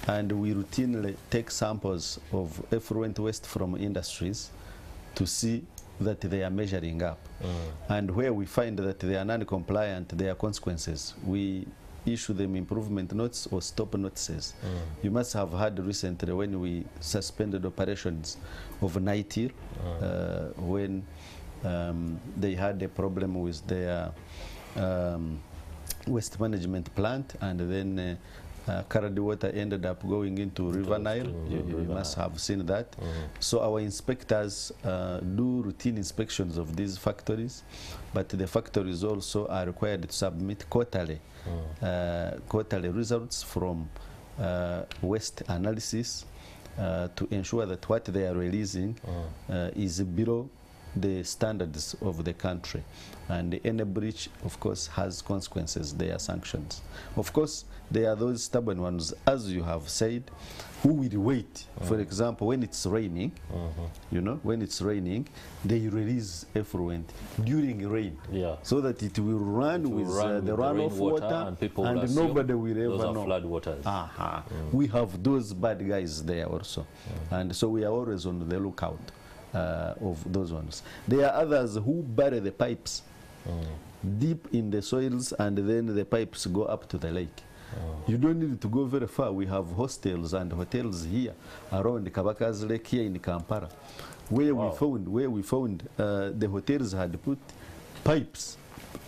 and we routinely take samples of effluent waste from industries to see that they are measuring up. And where we find that they are non-compliant, there are consequences. We issue them improvement notes or stop notices. You must have heard recently when we suspended operations of Nightir when they had a problem with their waste management plant, and then carried water ended up going into River Nile. You must have seen that. So our inspectors do routine inspections of these factories, but the factories also are required to submit quarterly results from waste analysis to ensure that what they are releasing is below the standards of the country, and any breach, of course, has consequences. There are sanctions. Of course, there are those stubborn ones, as you have said, who will wait. For example, when it's raining, you know, when it's raining, they release effluent during rain, so that it will run with the runoff water, and nobody will ever know.
Flood waters.
We have those bad guys there also, and so we are always on the lookout of those ones. There are others who bury the pipes deep in the soils, and then the pipes go up to the lake. You don't need to go very far. We have hostels and hotels here around Kabaka's Lake here in Kampala, where we found the hotels had put pipes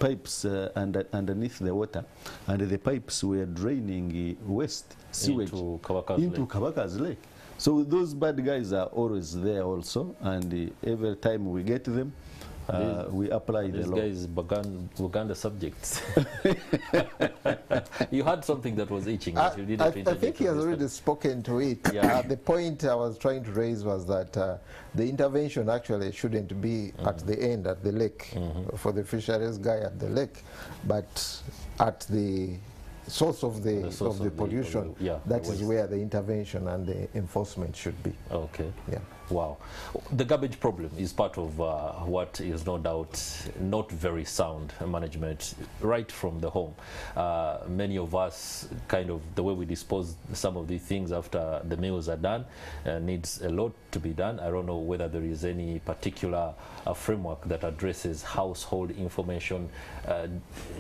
underneath the water, and the pipes were draining waste sewage into Kabaka's Lake. So those bad guys are always there also, and every time we get them, we apply the law.
These guys Uganda subjects. You had something that was itching.
I think he has already spoken to it. The point I was trying to raise was that the intervention actually shouldn't be at the end, at the lake, for the fisheries guy at the lake, but at the source of the pollution. That is where the intervention and the enforcement should be.
Okay.
Yeah.
Wow. The garbage problem is part of what is no doubt not very sound management right from the home. Many of us, kind of the way we dispose some of these things after the meals are done needs a lot to be done. I don't know whether there is any particular framework that addresses household information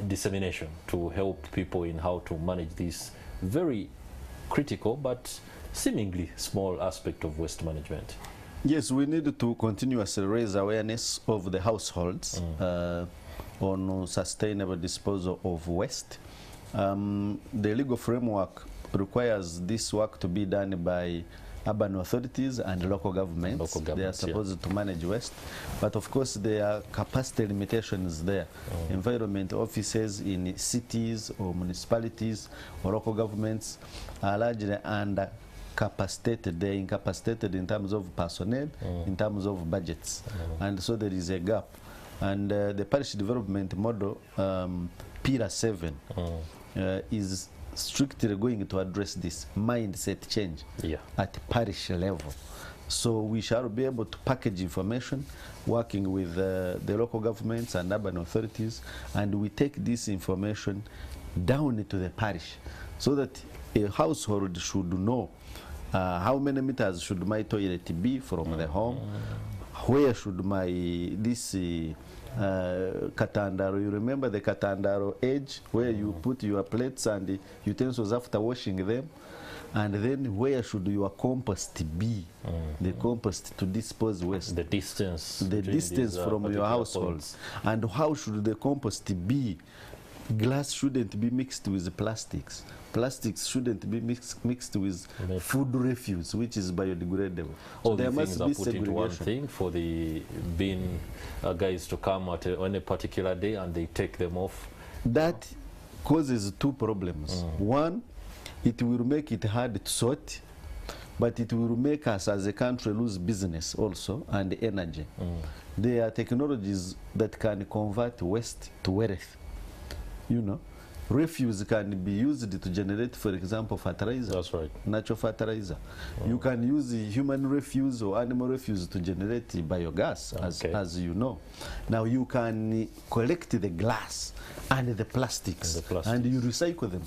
dissemination to help people in how to manage this very critical but seemingly small aspect of waste management.
Yes, we need to continuously raise awareness of the households on sustainable disposal of waste. The legal framework requires this work to be done by urban authorities and local governments. They are supposed to manage waste, but of course there are capacity limitations there. Environment offices in cities or municipalities or local governments are largely under capacitated. They're incapacitated in terms of personnel, in terms of budgets, and so there is a gap. And the parish development model, Pillar 7, is strictly going to address this mindset change at parish level. So we shall be able to package information, working with the local governments and urban authorities, and we take this information down to the parish, so that a household should know how many meters should my toilet be from the home, where should my this katandaro, you remember the katandaro edge where you put your plates and utensils after washing them, and then where should your compost be, the compost to dispose waste,
the distance
from your household, and how should the compost be. Glass shouldn't be mixed with plastics. Plastics shouldn't be mixed with food refuse, which is biodegradable.
All the things are put into one thing for the bin guys to come on a particular day and they take them off.
That causes two problems. One, it will make it hard to sort, but it will make us as a country lose business also and energy. There are technologies that can convert waste to wealth. You know, refuse can be used to generate, for example, fertilizer.
That's right.
Natural fertilizer. You can use human refuse or animal refuse to generate biogas, as you know. Now you can collect the glass and the plastics, and you recycle them.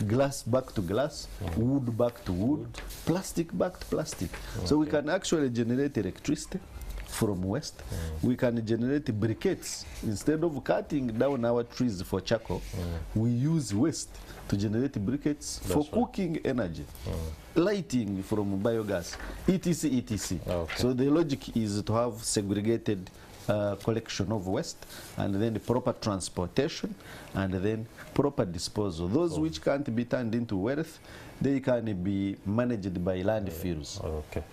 Glass back to glass, wood back to wood, plastic back to plastic. So we can actually generate electricity from waste. We can generate briquettes. Instead of cutting down our trees for charcoal, we use waste to generate briquettes for cooking energy, lighting from biogas, etc., etc. So the logic is to have segregated collection of waste, and then the proper transportation, and then proper disposal. Those which can't be turned into wealth, they can be managed by landfills.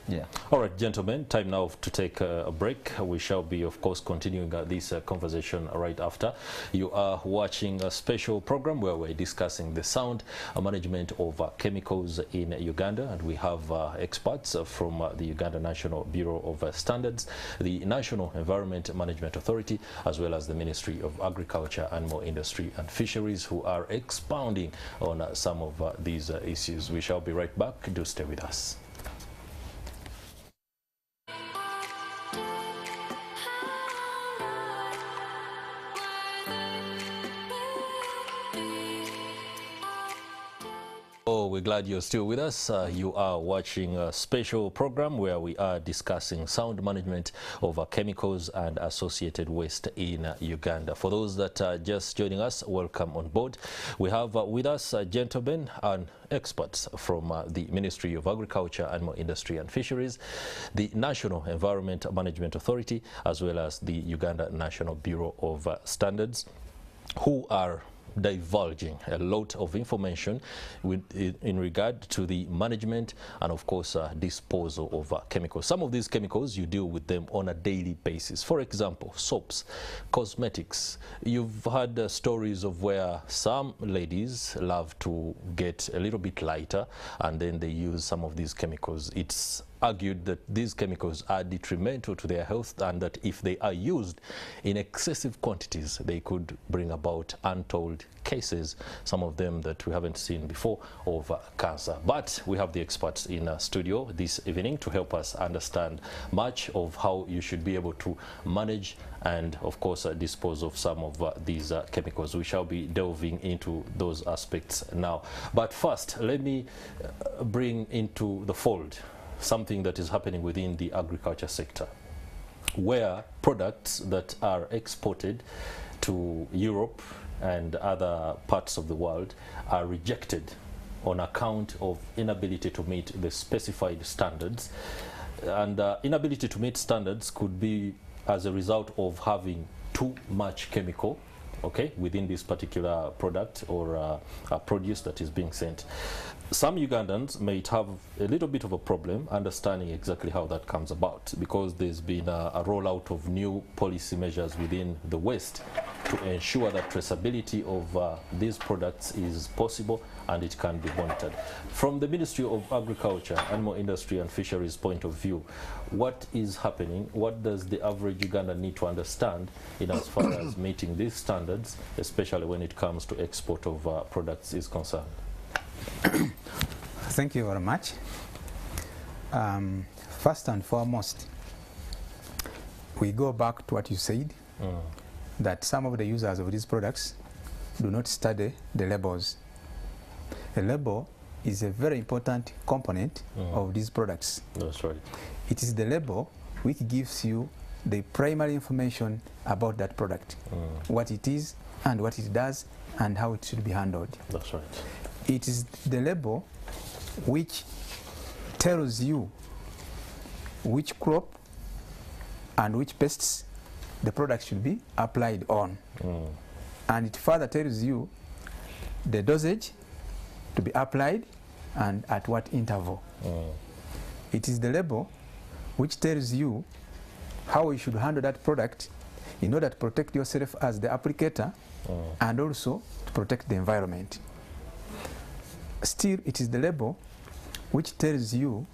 Yeah. All right, gentlemen, time now to take a break. We shall be, of course, continuing this conversation right after. You are watching a special program where we're discussing the sound management of chemicals in Uganda, and we have experts from the Uganda National Bureau of Standards, the National Environment Management Authority, as well as the Ministry of Agriculture, Animal Industry and Fisheries, who are expounding on some of these issues. We shall be right back. Do stay with us. Oh, we're glad you're still with us. You are watching a special program where we are discussing sound management of chemicals and associated waste in Uganda. For those that are just joining us, welcome on board. We have with us gentlemen and experts from the Ministry of Agriculture, Animal Industry and Fisheries, the National Environment Management Authority, as well as the Uganda National Bureau of Standards, who are divulging a lot of information in regard to the management and, of course, disposal of chemicals. Some of these chemicals, you deal with them on a daily basis. For example, soaps, cosmetics. You've heard stories of where some ladies love to get a little bit lighter and then they use some of these chemicals. It's argued that these chemicals are detrimental to their health and that if they are used in excessive quantities, they could bring about untold cases, some of them that we haven't seen before, of cancer. But we have the experts in studio this evening to help us understand much of how you should be able to manage and, of course, dispose of some of these chemicals. We shall be delving into those aspects now. But first, let me bring into the fold something that is happening within the agriculture sector, where products that are exported to Europe and other parts of the world are rejected on account of inability to meet the specified standards. And inability to meet standards could be as a result of having too much chemical, within this particular product or produce that is being sent. Some Ugandans may have a little bit of a problem understanding exactly how that comes about, because there's been a rollout of new policy measures within the West to ensure that traceability of these products is possible and it can be monitored. From the Ministry of Agriculture, Animal Industry and Fisheries point of view, what is happening? What does the average Ugandan need to understand in as far as meeting these standards, especially when it comes to export of products is concerned?
Thank you very much. First and foremost, we go back to what you said, that some of the users of these products do not study the labels. The label is a very important component of these products.
That's right.
It is the label which gives you the primary information about that product, what it is and what it does and how it should be handled.
That's right.
It is the label which tells you which crop and which pests the product should be applied on. And it further tells you the dosage to be applied and at what interval. It is the label which tells you how you should handle that product in order to protect yourself as the applicator and also to protect the environment. Still, it is the label which tells you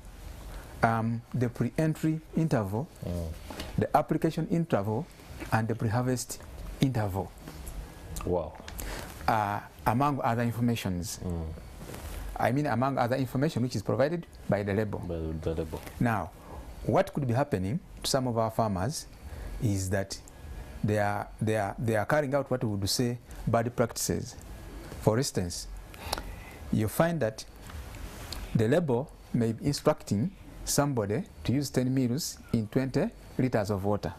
the pre-entry interval, the application interval, and the pre-harvest interval.
Wow.
Among other informations. I mean among other information which is provided by the label.
By the label.
Now, what could be happening to some of our farmers is that they are carrying out what we would say bad practices. For instance, you find that the label may be instructing somebody to use 10 mils in 20 liters of water.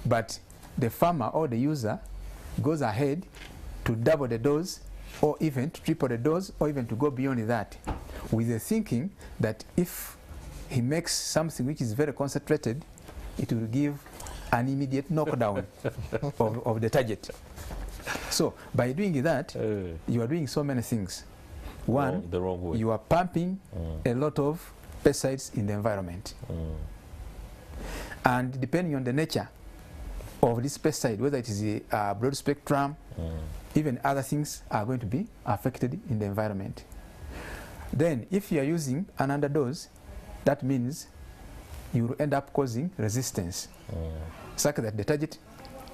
But the farmer or the user goes ahead to double the dose or even to triple the dose or even to go beyond that, with the thinking that if he makes something which is very concentrated, it will give an immediate knockdown of the target. So by doing that, you are doing so many things. One,
the wrong way.
You are pumping a lot of pesticides in the environment. And depending on the nature of this pesticide, whether it is a broad spectrum, even other things are going to be affected in the environment. Then if you are using an underdose, that means you will end up causing resistance, such that the target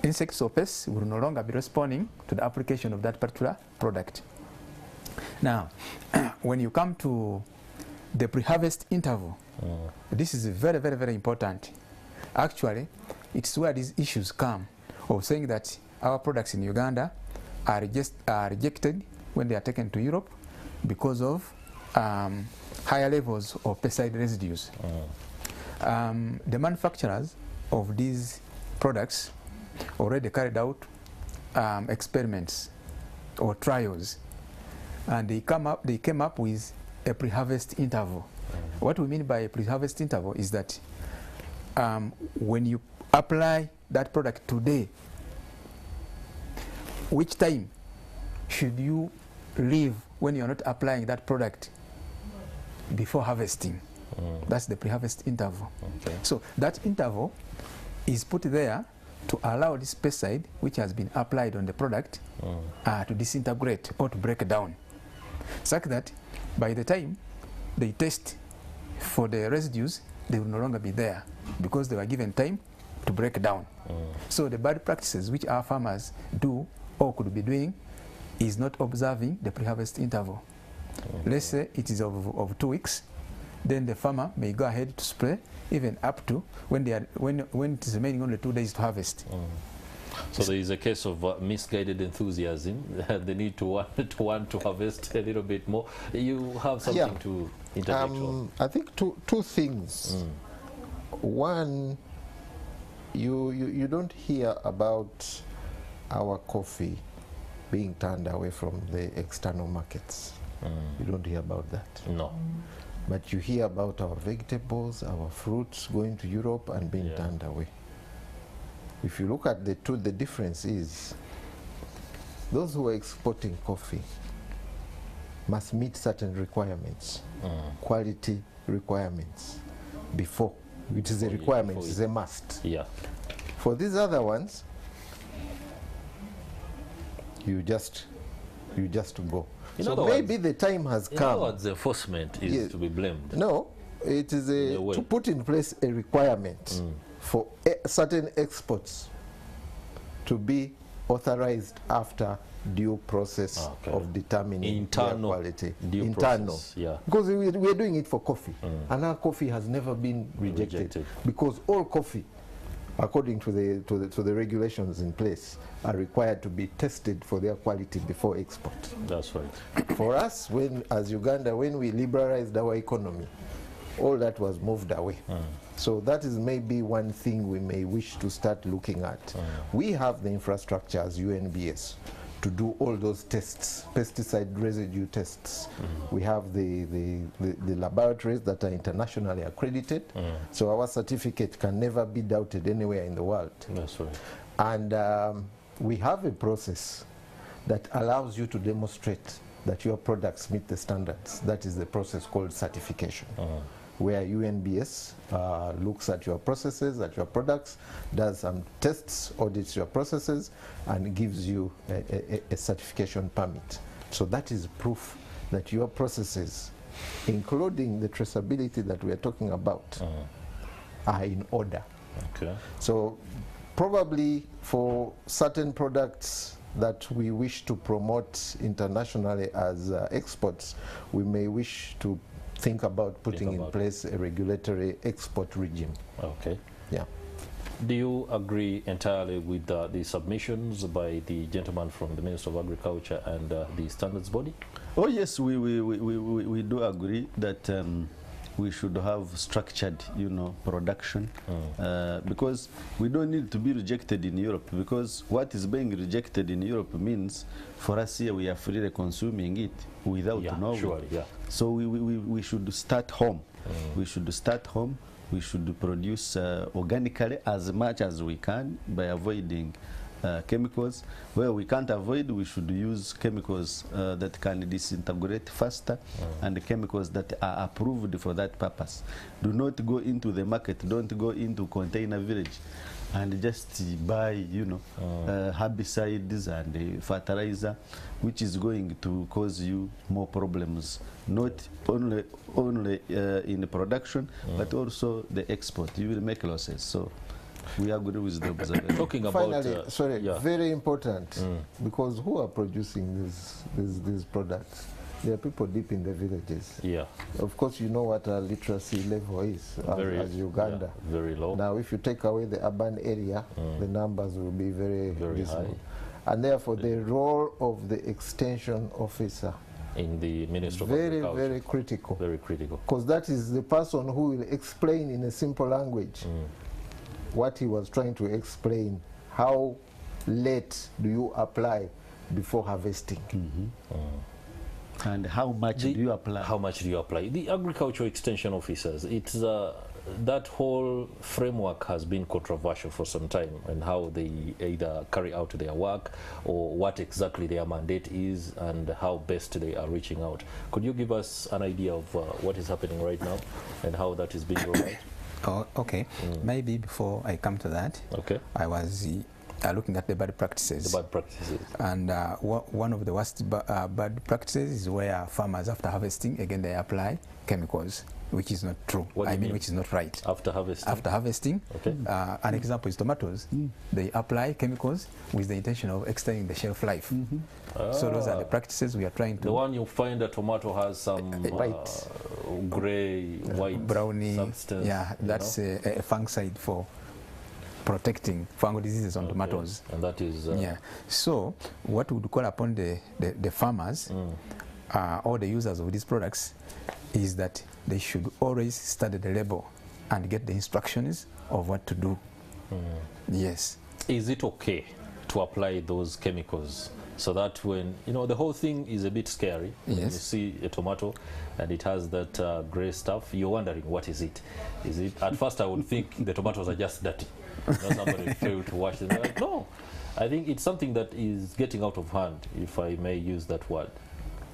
insects or pests will no longer be responding to the application of that particular product. Now, when you come to the pre-harvest interval, this is very, very, very important. Actually, it's where these issues come of saying that our products in Uganda are rejected when they are taken to Europe because of higher levels of pesticide residues. The manufacturers of these products already carried out experiments or trials, and they came up with a pre-harvest interval. What we mean by a pre-harvest interval is that when you apply that product today, which time should you leave when you're not applying that product before harvesting? That's the pre-harvest interval. So that interval is put there to allow this pesticide which has been applied on the product to disintegrate or to break down, such that by the time they test for the residues, they will no longer be there because they were given time to break down. So the bad practices which our farmers do or could be doing is not observing the pre-harvest interval. Let's say it is of 2 weeks, then the farmer may go ahead to spray even up to when it is remaining only 2 days to harvest.
So there is a case of misguided enthusiasm. They need to want to harvest a little bit more. You have something to interject on?
I think two things. One, you don't hear about our coffee being turned away from the external markets. You don't hear about that.
No.
But you hear about our vegetables, our fruits going to Europe and being turned away. If you look at the two, the difference is those who are exporting coffee must meet certain requirements, quality requirements before. It is a requirement, it's a must. For these other ones, you just go. So maybe the time has come.
In other words, the enforcement is to be blamed.
No, it is to put in place a requirement for certain exports to be authorized after due process of determining internal quality. Because we are doing it for coffee, and our coffee has never been rejected. Because all coffee, according to the regulations in place, are required to be tested for their quality before export.
That's right.
For us, as Uganda, when we liberalized our economy, all that was moved away. So that is maybe one thing we may wish to start looking at. We have the infrastructure as UNBS to do all those tests, pesticide residue tests. We have the laboratories that are internationally accredited, so our certificate can never be doubted anywhere in the world.
That's right.
And we have a process that allows you to demonstrate that your products meet the standards. That is the process called certification, where UNBS looks at your processes, at your products, does some tests, audits your processes, and gives you a certification permit. So that is proof that your processes, including the traceability that we are talking about, are in order.
Okay.
So probably for certain products that we wish to promote internationally as exports, we may wish to think about putting in place a regulatory export regime.
Okay.
Yeah.
Do you agree entirely with the submissions by the gentleman from the Minister of Agriculture and the standards body?
Oh yes, we do agree that we should have structured, production, because we don't need to be rejected in Europe, because what is being rejected in Europe means for us here we are freely consuming it without knowing.
Surely, yeah.
So we should start home. We should start home. We should produce organically as much as we can by avoiding chemicals. Where we can't avoid, we should use chemicals that can disintegrate faster and chemicals that are approved for that purpose. Do not go into the market, don't go into container village and just buy, herbicides and fertilizer, which is going to cause you more problems, not only in production, but also the export. You will make losses. So we agree with the observation.
Talking about
finally, very important, because who are producing these products? There are people deep in the villages.
Yeah.
Of course, you know what our literacy level is as Uganda.
Yeah, very low.
Now, if you take away the urban area, the numbers will be very
high.
And therefore, the role of the extension officer
in the Ministry of Agriculture.
Very critical.
Very critical.
Because that is the person who will explain in a simple language what he was trying to explain. How late do you apply before harvesting?
And how much do you apply?
How much do you apply? The agricultural extension officers, it's that whole framework has been controversial for some time, and how they either carry out their work or what exactly their mandate is and how best they are reaching out. Could you give us an idea of what is happening right now and how that is being rolled out?
Oh, okay. Maybe before I come to that, I was looking at the bad practices.
The bad practices.
And one of the worst bad practices is where farmers, after harvesting, again they apply chemicals, which is not true. I mean, which is not right.
After harvesting?
After harvesting. Okay. An example is tomatoes. They apply chemicals with the intention of extending the shelf life. So those are the practices we are trying to...
The one you find a tomato has some gray, white
brownie
substance.
Yeah, that's a fungicide for protecting fungal diseases on tomatoes.
And that is...
yeah. So what we would call upon the farmers or the users of these products is that they should always study the label and get the instructions of what to do. Yes.
Is it okay to apply those chemicals so that when, the whole thing is a bit scary.
Yes.
When you see a tomato and it has that gray stuff, you're wondering, what is it? Is it? At first I would think the tomatoes are just dirty. Somebody failed to wash them. They're like, no, I think it's something that is getting out of hand, if I may use that word.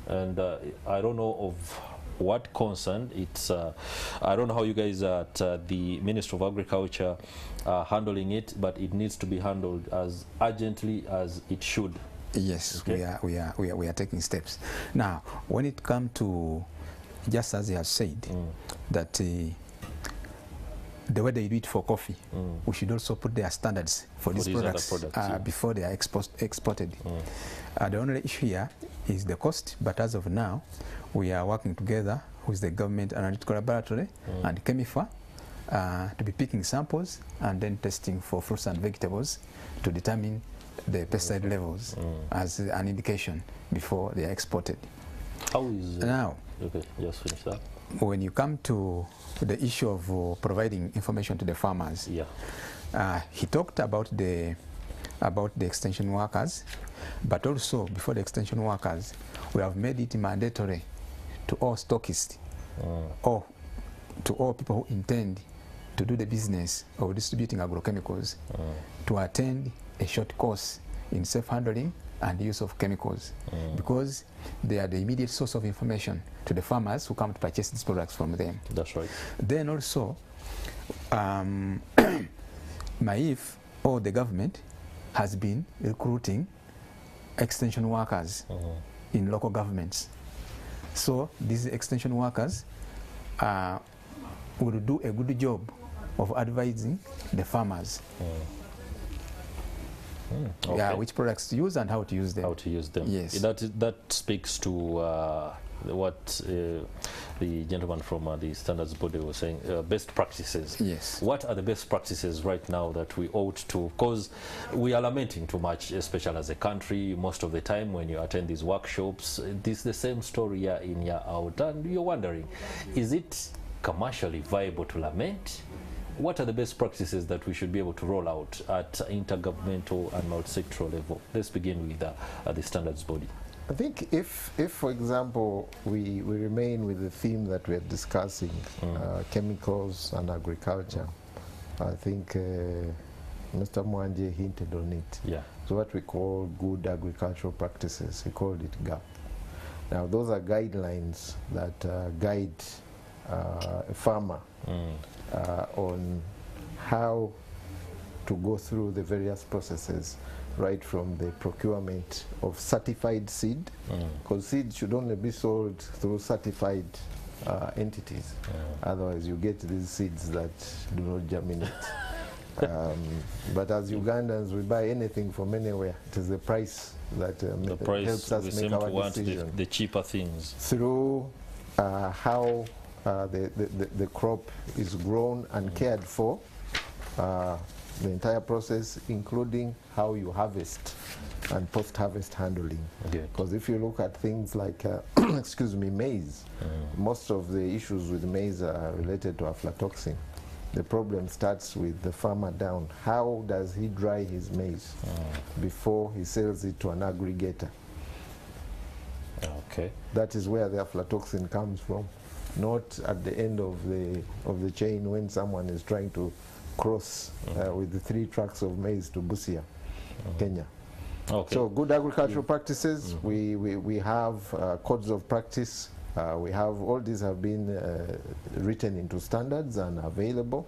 And I don't know of what concern it's. I don't know how you guys at the Ministry of Agriculture are handling it, but it needs to be handled as urgently as it should.
Yes, okay. we are taking steps. Now, when it comes to, just as you have said, that the way they do it for coffee, we should also put their standards for these products before they are exported. The only issue here is the cost, but as of now, we are working together with the Government Analytical Laboratory and Chemifa to be picking samples and then testing for fruits and vegetables to determine the pesticide levels as an indication before they are exported.
How is
Now,
okay, just finish that.
when you come to the issue of providing information to the farmers,
Yeah.
he talked about the extension workers, but also before the extension workers, we have made it mandatory to all stockists or to all people who intend to do the business of distributing agrochemicals to attend a short course in safe handling and use of chemicals, because they are the immediate source of information to the farmers who come to purchase these products from them.
That's right.
Then also, MAIF or the government has been recruiting extension workers in local governments. So these extension workers will do a good job of advising the farmers.
Okay.
Yeah, which products to use and how to use them.
How to use them.
Yes.
That speaks to what the gentleman from the standards body was saying, best practices.
Yes.
What are the best practices right now that we ought to, because we are lamenting too much, especially as a country. Most of the time when you attend these workshops, this is the same story year in, year out, and you're wondering, is it commercially viable to lament? What are the best practices that we should be able to roll out at intergovernmental and multi-sectoral level? Let's begin with the standards body.
I think if for example, we remain with the theme that we are discussing, chemicals and agriculture, I think Mr. Mwanje hinted on it.
Yeah.
So what we call good agricultural practices, he called it GAP. Now those are guidelines that guide a farmer on how to go through the various processes, right from the procurement of certified seed, because seed should only be sold through certified entities. Otherwise you get these seeds that do not germinate. But as Ugandans, we buy anything from anywhere. It is the price that
The price,
helps us
we
make
seem to
our
want
decision.
the cheaper things.
Through how the crop is grown and cared for, the entire process, including how you harvest and post-harvest handling. Because if you look at things like, excuse me, maize, most of the issues with maize are related to aflatoxin. The problem starts with the farmer down. How does he dry his maize before he sells it to an aggregator?
Okay.
That is where the aflatoxin comes from, not at the end of the chain when someone is trying to cross with the 3 trucks of maize to Busia, Kenya.
Okay.
So good agricultural practices, we have codes of practice. We have, all these have been written into standards and available.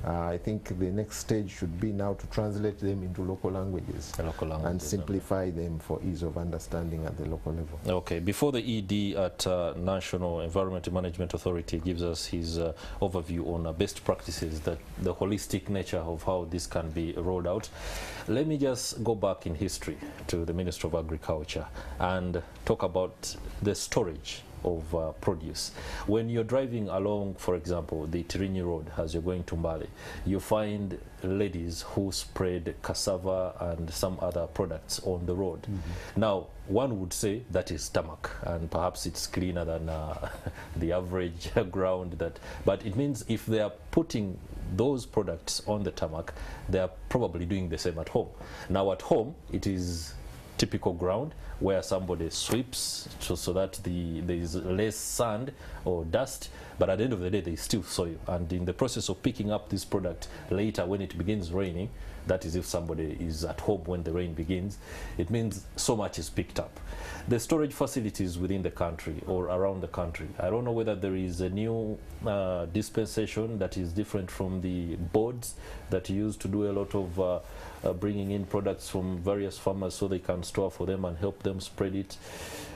I think the next stage should be now to translate them into local languages, and simplify them for ease of understanding at the local level.
Okay, before the ED at National Environment Management Authority gives us his overview on best practices, that the holistic nature of how this can be rolled out, let me just go back in history to the Ministry of Agriculture and talk about the storage of produce. When you're driving along, for example, the Tirinyi Road as you're going to Mbale, you find ladies who spread cassava and some other products on the road. Now, one would say that is tarmac, and perhaps it's cleaner than the average ground. But it means if they are putting those products on the tarmac, they are probably doing the same at home. Now, at home, it is typical ground where somebody sweeps so that there is less sand or dust, but at the end of the day there is still soil, and in the process of picking up this product later when it begins raining, that is if somebody is at home when the rain begins, it means so much is picked up. The storage facilities within the country or around the country, I don't know whether there is a new dispensation that is different from the boards that used to do a lot of bringing in products from various farmers so they can store for them and help them spread it.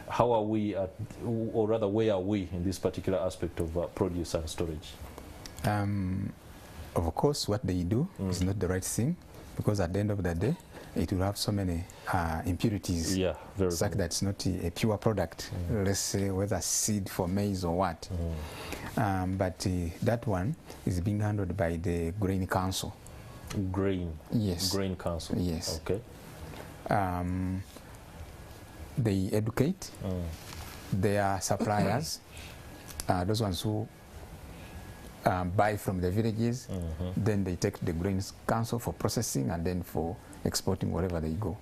How are we at, or rather where are we in this particular aspect of produce and storage?
Of course, what they do is not the right thing, because at the end of the day, it will have so many impurities.
Yeah, very
such that it's not a pure product, let's say whether seed for maize or what. But that one is being handled by the Grain Council.
Grain?
Yes.
Grain Council?
Yes.
Okay.
They educate There are suppliers, those ones who buy from the villages, then they take to the Grains Council for processing and then for exporting wherever they go.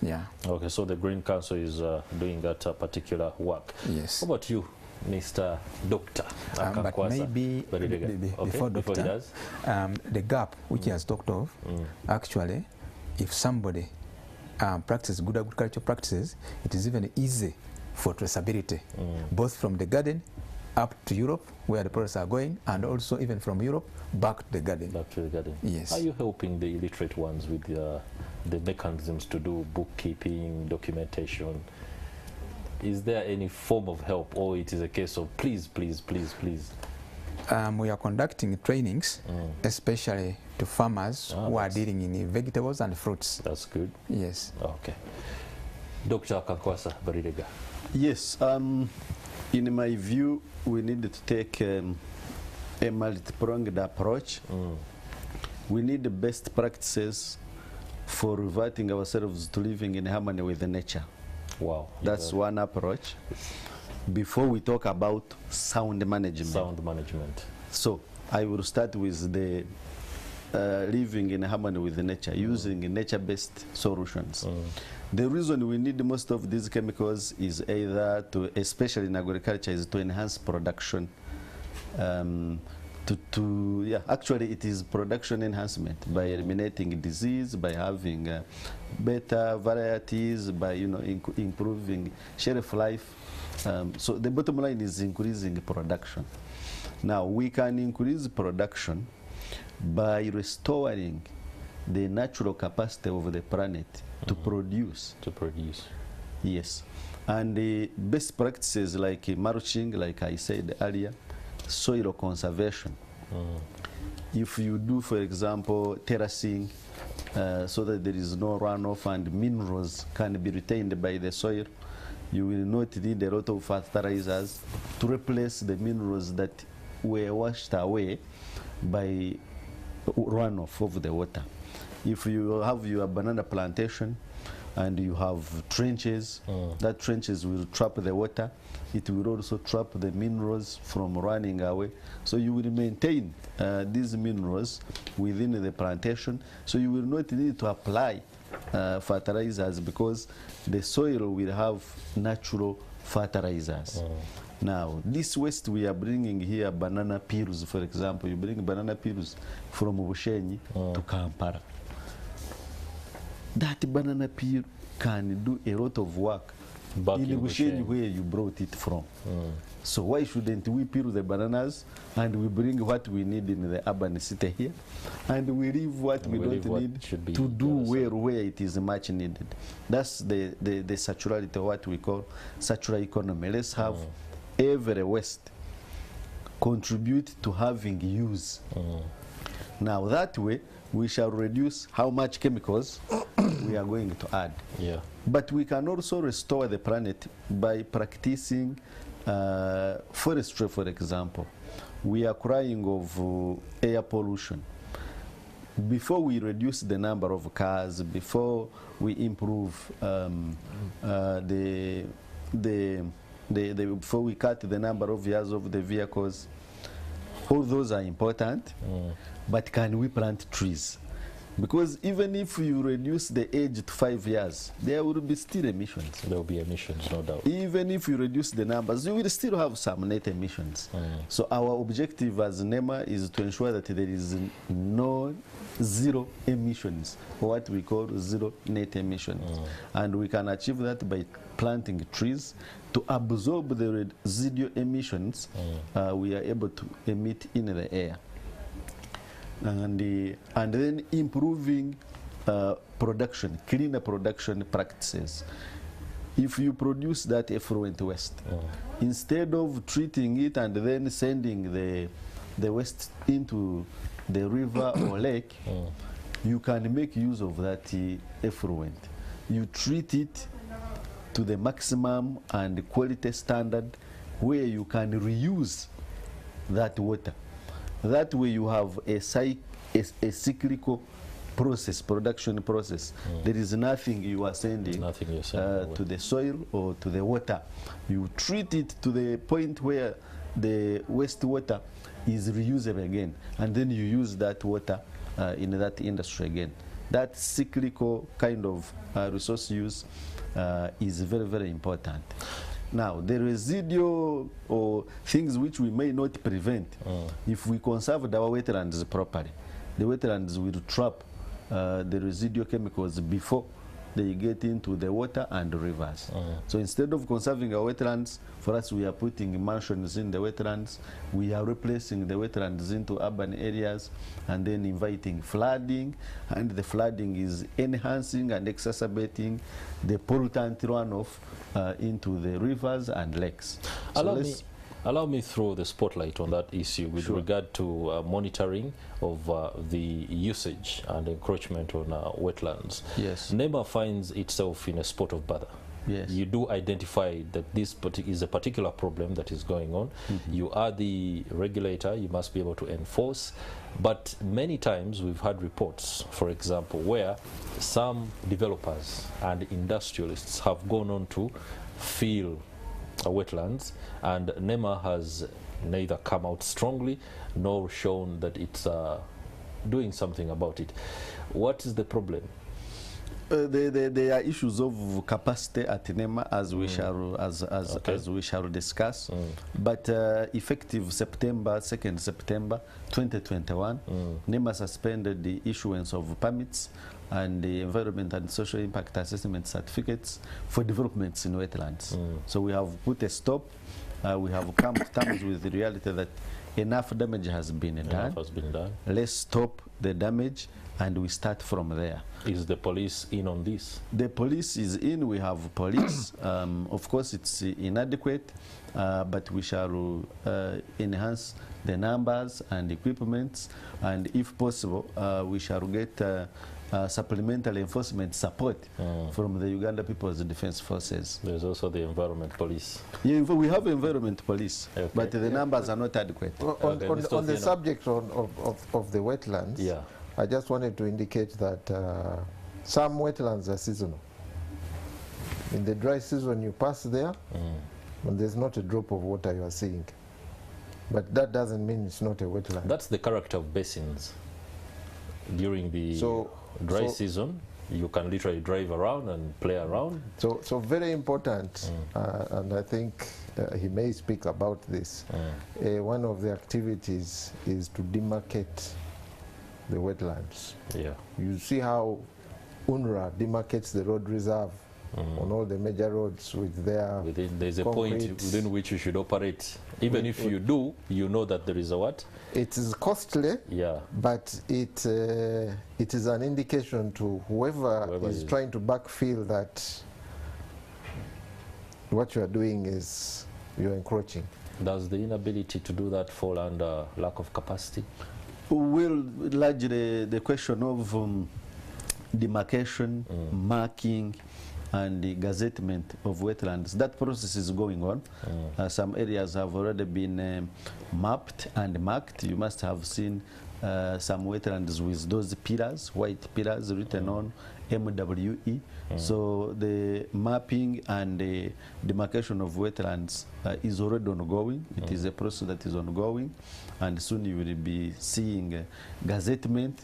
Yeah.
Okay, so the Green Council is doing that particular work.
Yes.
How about you, Mr. Doctor?
But maybe before Doctor, the gap which he has talked of, actually, if somebody practices good agricultural practices, it is even easy for traceability, both from the garden up to Europe, where the products are going, and also even from Europe back to the garden.
Back to the garden.
Yes.
Are you helping the illiterate ones with the mechanisms to do bookkeeping, documentation? Is there any form of help, or it is a case of please, please, please, please?
We are conducting trainings, especially to farmers who are dealing in vegetables and fruits.
That's good.
Yes.
Okay. Dr. Kankwasa Baridega.
Yes. In my view, we need to take a multi-pronged approach. We need the best practices for reverting ourselves to living in harmony with the nature.
Wow.
That's one approach. Before we talk about sound management.
Sound management.
So I will start with the living in harmony with the nature, using nature-based solutions. The reason we need most of these chemicals is either to, especially in agriculture, is to enhance production. Actually it is production enhancement by eliminating disease, by having better varieties, by improving shelf life. So the bottom line is increasing production. Now we can increase production by restoring the natural capacity of the planet to produce.
To produce.
Yes. And the best practices like mulching, like I said earlier, soil conservation. If you do, for example, terracing, so that there is no runoff and minerals can be retained by the soil, you will not need a lot of fertilizers to replace the minerals that were washed away by runoff of the water. If you have your banana plantation and you have trenches, that trenches will trap the water. It will also trap the minerals from running away. So you will maintain these minerals within the plantation. So you will not need to apply fertilizers because the soil will have natural fertilizers. Now, this waste we are bringing here, banana peels, for example, you bring banana peels from Bushenyi to Kampala. That banana peel can do a lot of work
Back
in
in
Bushenyi
Bushenyi.
where you brought it from. So why shouldn't we peel the bananas and we bring what we need in the urban city here, and we leave what we don't need to do where it is much needed? That's the circularity, what we call circular economy. Let's have every waste contribute to having use. Now that way we shall reduce how much chemicals we are going to add.
Yeah.
But we can also restore the planet by practicing forestry, for example. We are crying of air pollution. Before we reduce the number of cars, before we improve before we cut the number of years of the vehicles, all those are important. But can we plant trees? Because even if you reduce the age to 5 years, there will be still emissions.
There will be emissions, no doubt.
Even if you reduce the numbers, you will still have some net emissions. So our objective as NEMA is to ensure that there is no zero emissions, or what we call zero net emissions. And we can achieve that by planting trees to absorb the residual emissions we are able to emit in the air. And then improving production, cleaner production practices. If you produce that effluent waste, instead of treating it and then sending the waste into the river or lake, you can make use of that effluent. You treat it to the maximum and quality standard where you can reuse that water. That way you have a cyclical production process. There is nothing you are sending, to the soil or to the water. You treat it to the point where the wastewater is reusable again, and then you use that water in that industry again. That cyclical kind of resource use is very, very important. Now, the residual or things which we may not prevent, if we conserve our wetlands properly, the wetlands will trap the residual chemicals before they get into the water and the rivers. So instead of conserving our wetlands, for us we are putting mansions in the wetlands, we are replacing the wetlands into urban areas and then inviting flooding, and the flooding is enhancing and exacerbating the pollutant runoff into the rivers and lakes. So
allow me throw the spotlight on that issue with regard to monitoring of the usage and encroachment on wetlands.
Yes.
NEMA finds itself in a spot of bother.
Yes.
You do identify that this is a particular problem that is going on. You are the regulator, you must be able to enforce, but many times we've had reports, for example, where some developers and industrialists have gone on to fill wetlands, and NEMA has neither come out strongly nor shown that it's doing something about it. What is the problem?
There are issues of capacity at NEMA, as we shall as we shall discuss. But effective September 2nd September 2021, NEMA suspended the issuance of permits and the environment and social impact assessment certificates for developments in wetlands. So we have put a stop. We have come to terms with the reality that enough damage has been done. Let's stop the damage and we start from there.
Is the police in on this?
The police is in. We have police. Of course, it's inadequate, but we shall enhance the numbers and equipments, and if possible, we shall get supplemental enforcement support from the Uganda People's Defense Forces.
There's also the environment police.
Yeah, we have environment police, but the numbers are not adequate.
On the subject of the wetlands, I just wanted to indicate that some wetlands are seasonal. In the dry season, you pass there, and there's not a drop of water you are seeing. But that doesn't mean it's not a wetland.
That's the character of basins. During the dry season, you can literally drive around and play around.
So very important, and I think he may speak about this. One of the activities is to demarcate the wetlands. You see how UNRWA demarcates the road reserve on all the major roads with their
there's a point within which you should operate. Even if you do, you know that there is a what?
It is costly, but it is an indication to whoever is trying to backfill that what you are doing is you're encroaching.
Does the inability to do that fall under lack of capacity?
Well, largely the question of demarcation, marking, and the gazettement of wetlands, that process is going on. Some areas have already been mapped and marked. You must have seen some wetlands with those pillars, white pillars written on MWE. So the mapping and the demarcation of wetlands is already ongoing. It is a process that is ongoing, and soon you will be seeing gazettement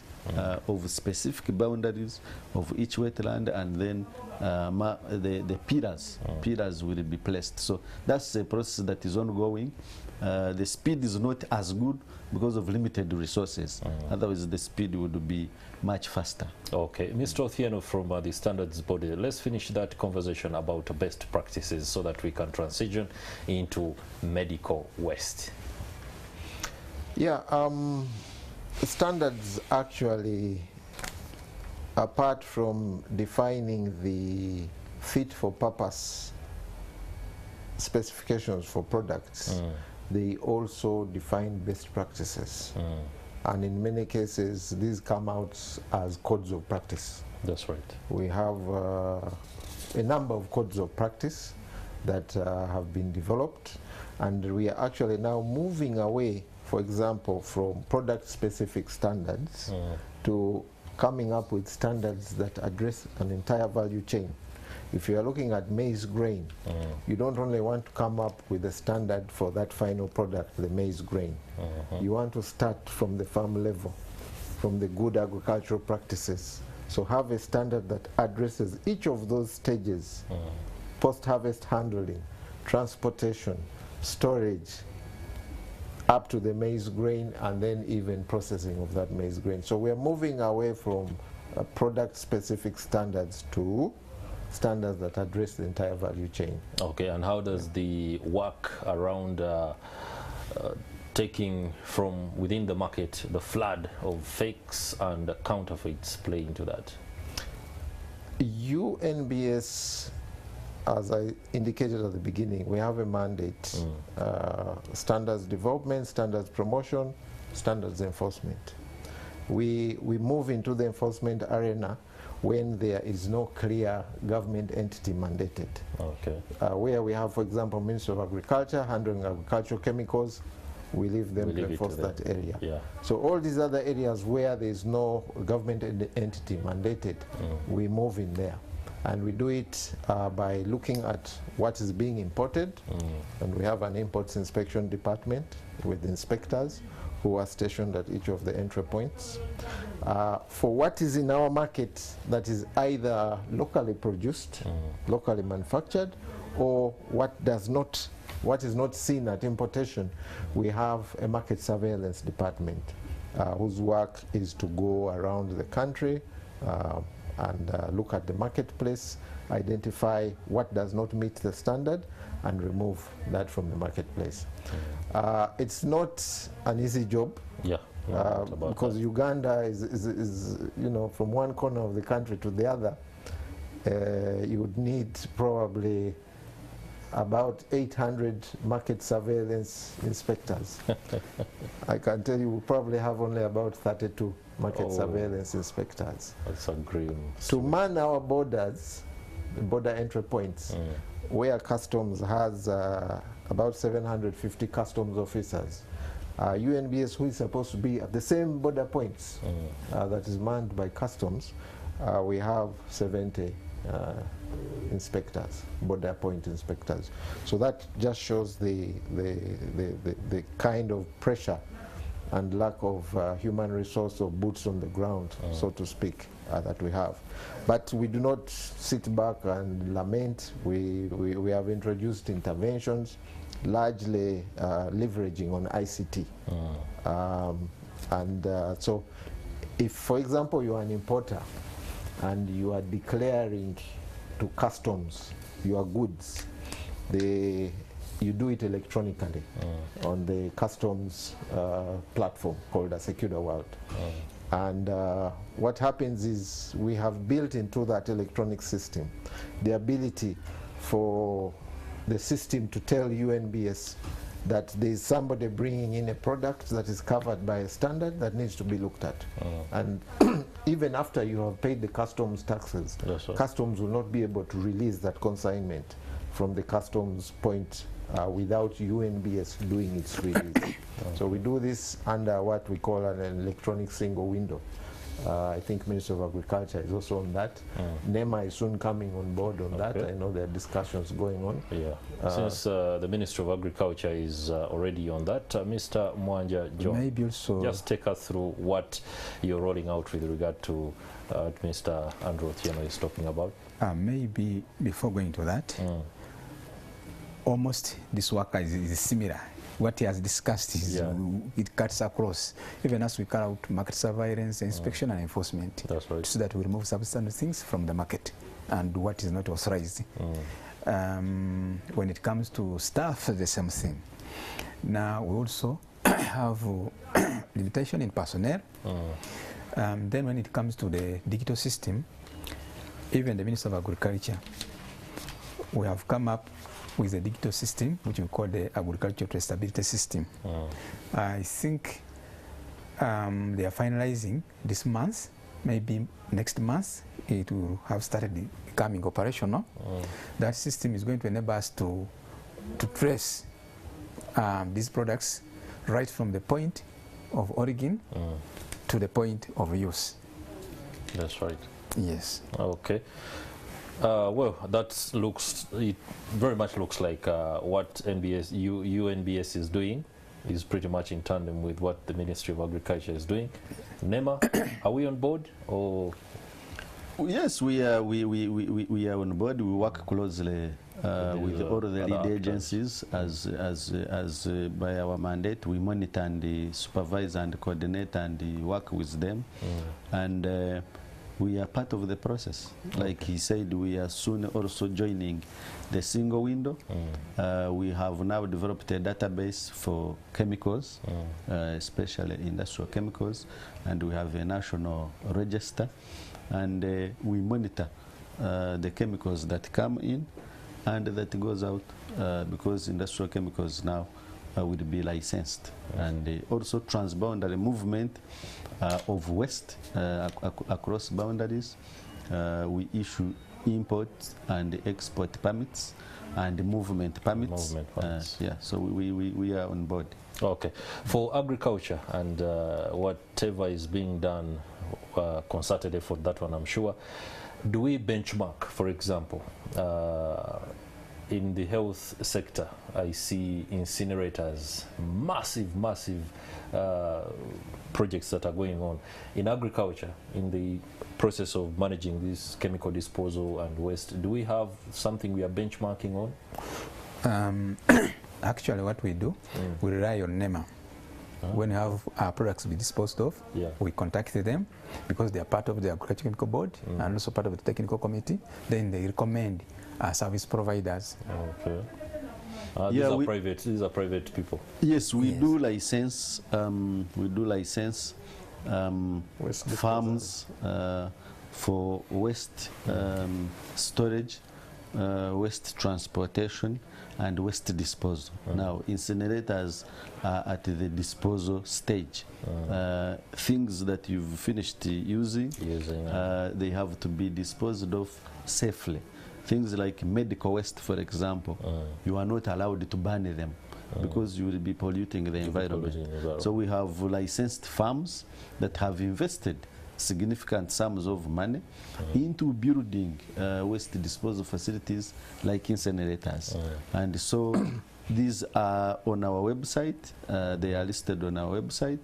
of specific boundaries of each wetland, and then the pillars will be placed. So that's a process that is ongoing. The speed is not as good because of limited resources. Otherwise, the speed would be much faster.
Okay, Mr. Othieno from the standards body, let's finish that conversation about best practices so that we can transition into medical waste.
Yeah, standards actually, apart from defining the fit for purpose specifications for products, they also define best practices. And in many cases, these come out as codes of practice.
That's right.
We have a number of codes of practice that have been developed, and we are actually now moving away, for example, from product-specific standards to coming up with standards that address an entire value chain. If you are looking at maize grain, you don't only want to come up with a standard for that final product, the maize grain. You want to start from the farm level, from the good agricultural practices. So have a standard that addresses each of those stages: post-harvest handling, transportation, storage, up to the maize grain, and then even processing of that maize grain. So we are moving away from product-specific standards to standards that address the entire value chain.
Okay, and how does the work around taking from within the market the flood of fakes and counterfeits play into that?
UNBS, as I indicated at the beginning, we have a mandate: standards development, standards promotion, standards enforcement. We move into the enforcement arena when there is no clear government entity mandated.
Okay.
Where we have, for example, Ministry of Agriculture handling agricultural chemicals, we leave them to enforce that area.
Yeah.
So all these other areas where there is no government entity mandated, we move in there. And we do it by looking at what is being imported, and we have an imports inspection department with inspectors who are stationed at each of the entry points. For what is in our market that is either locally produced, locally manufactured, or what is not seen at importation, we have a market surveillance department whose work is to go around the country and look at the marketplace, identify what does not meet the standard, and remove that from the marketplace. It's not an easy job.
Yeah.
Because that. Uganda is, you know, from one corner of the country to the other, you would need probably about 800 market surveillance inspectors. I can tell you we probably have only about 32 market surveillance inspectors.
That's a grim.
To man our borders, the border entry points, where customs has about 750 customs officers. UNBS, who is supposed to be at the same border points that is manned by customs, we have 70 inspectors, border point inspectors. So that just shows the kind of pressure and lack of human resource or boots on the ground, so to speak, that we have. But we do not sit back and lament. We have introduced interventions, largely leveraging on ICT. So if, for example, you are an importer and you are declaring to customs your goods, you do it electronically on the customs platform called a Secure World. And what happens is we have built into that electronic system the ability for the system to tell UNBS that there is somebody bringing in a product that is covered by a standard that needs to be looked at. And even after you have paid the customs taxes, customs will not be able to release that consignment from the customs point without UNBS doing its release. So we do this under what we call an electronic single window. I think Ministry of Agriculture is also on that. NEMA is soon coming on board on that. I know there are discussions going on.
Yeah. Since the Ministry of Agriculture is already on that, Mr. Mwanja John,
maybe also
just take us through what you're rolling out with regard to what Mr. Andrew Otieno is talking about.
Maybe before going to that, almost this work is similar. What he has discussed is it cuts across, even as we carry out market surveillance, inspection and enforcement.
That's right.
So that we remove substandard things from the market and what is not authorized. When it comes to staff, the same thing. Now we also have limitation in personnel. Then when it comes to the digital system, even the Minister of Agriculture, we have come up with a digital system which we call the Agricultural Traceability System. I think they are finalizing this month, maybe next month it will have started becoming operational. That system is going to enable us to trace these products right from the point of origin to the point of use.
That's right.
Yes.
Okay. Well, it very much looks like what UNBS is doing is pretty much in tandem with what the Ministry of Agriculture is doing. NEMA, are we on board or?
Yes, we are on board. We work closely with all the lead agencies as by our mandate. We monitor and supervise and coordinate and work with them, and we are part of the process. Like he said, we are soon also joining the single window. We have now developed a database for chemicals, especially industrial chemicals, and we have a national register, and we monitor the chemicals that come in and that goes out, because industrial chemicals now will be licensed, and also transboundary movement of waste across boundaries. We issue import and export permits and movement permits. Yeah, so we are on board.
Okay. For agriculture and whatever is being done, concerted effort, that one I'm sure, do we benchmark, for example, in the health sector, I see incinerators, massive projects that are going on. In agriculture, in the process of managing this chemical disposal and waste, do we have something we are benchmarking on?
Actually, what we do, we rely on NEMA. When we have our products to be disposed of, we contact them because they are part of the Agriculture Chemical Board and also part of the technical committee. Then they recommend service providers.
Okay. These are private people.
Yes, we do license. Farms for waste storage, waste transportation, and waste disposal. Now, incinerators are at the disposal stage. Things that you've finished using, they have to be disposed of safely. Things like medical waste, for example, you are not allowed to burn them because you will be polluting the environment. So we have licensed farms that have invested significant sums of money into building waste disposal facilities like incinerators. And so these are on our website. They are listed on our website.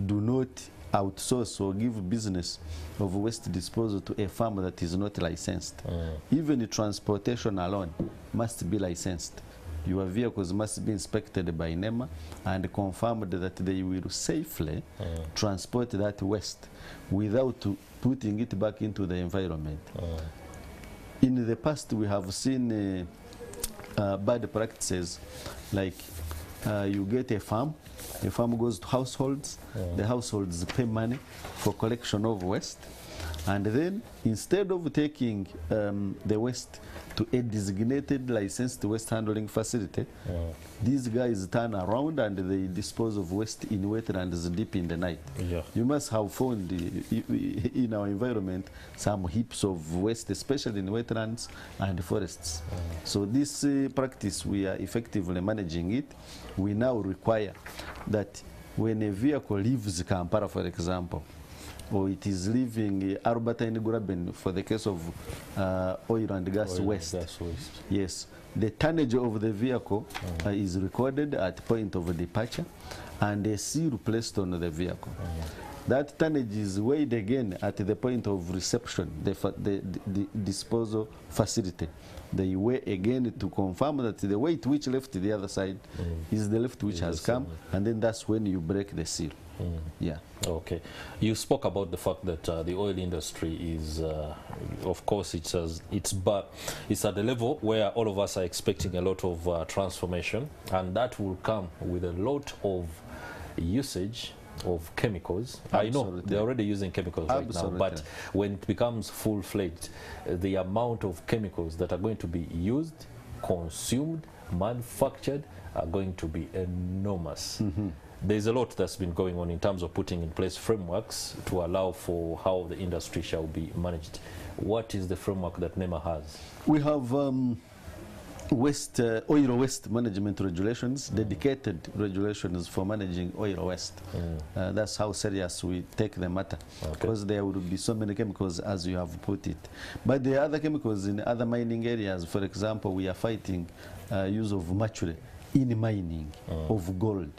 Do not outsource or give business of waste disposal to a farm that is not licensed. Even the transportation alone must be licensed. Your vehicles must be inspected by NEMA and confirmed that they will safely transport that waste without putting it back into the environment. In the past, we have seen bad practices, like you get a farm goes to households, the households pay money for collection of waste, and then instead of taking the waste to a designated licensed waste handling facility, these guys turn around and they dispose of waste in wetlands deep in the night. You must have found in our environment some heaps of waste, especially in wetlands and forests. So this practice, we are effectively managing it. We now require that when a vehicle leaves Kampala, for example, or it is leaving Albertine Graben for the case of oil and gas waste. Yes, the tonnage of the vehicle is recorded at point of departure and a seal placed on the vehicle. That tonnage is weighed again at the point of reception, the disposal facility. They weigh again to confirm that the weight which left the other side is the left which has come, and then that's when you break the seal. Yeah.
Okay. You spoke about the fact that the oil industry is, of course, it's at the level where all of us are expecting a lot of transformation, and that will come with a lot of usage of chemicals. I know they're already using chemicals right now, but when it becomes full-fledged, the amount of chemicals that are going to be used, consumed, manufactured are going to be enormous. There's a lot that's been going on in terms of putting in place frameworks to allow for how the industry shall be managed. What is the framework that NEMA has?
We have oil waste management regulations, dedicated regulations for managing oil waste. That's how serious we take the matter, because there will be so many chemicals as you have put it. But there are other chemicals in other mining areas. For example, we are fighting use of mercury in mining of gold.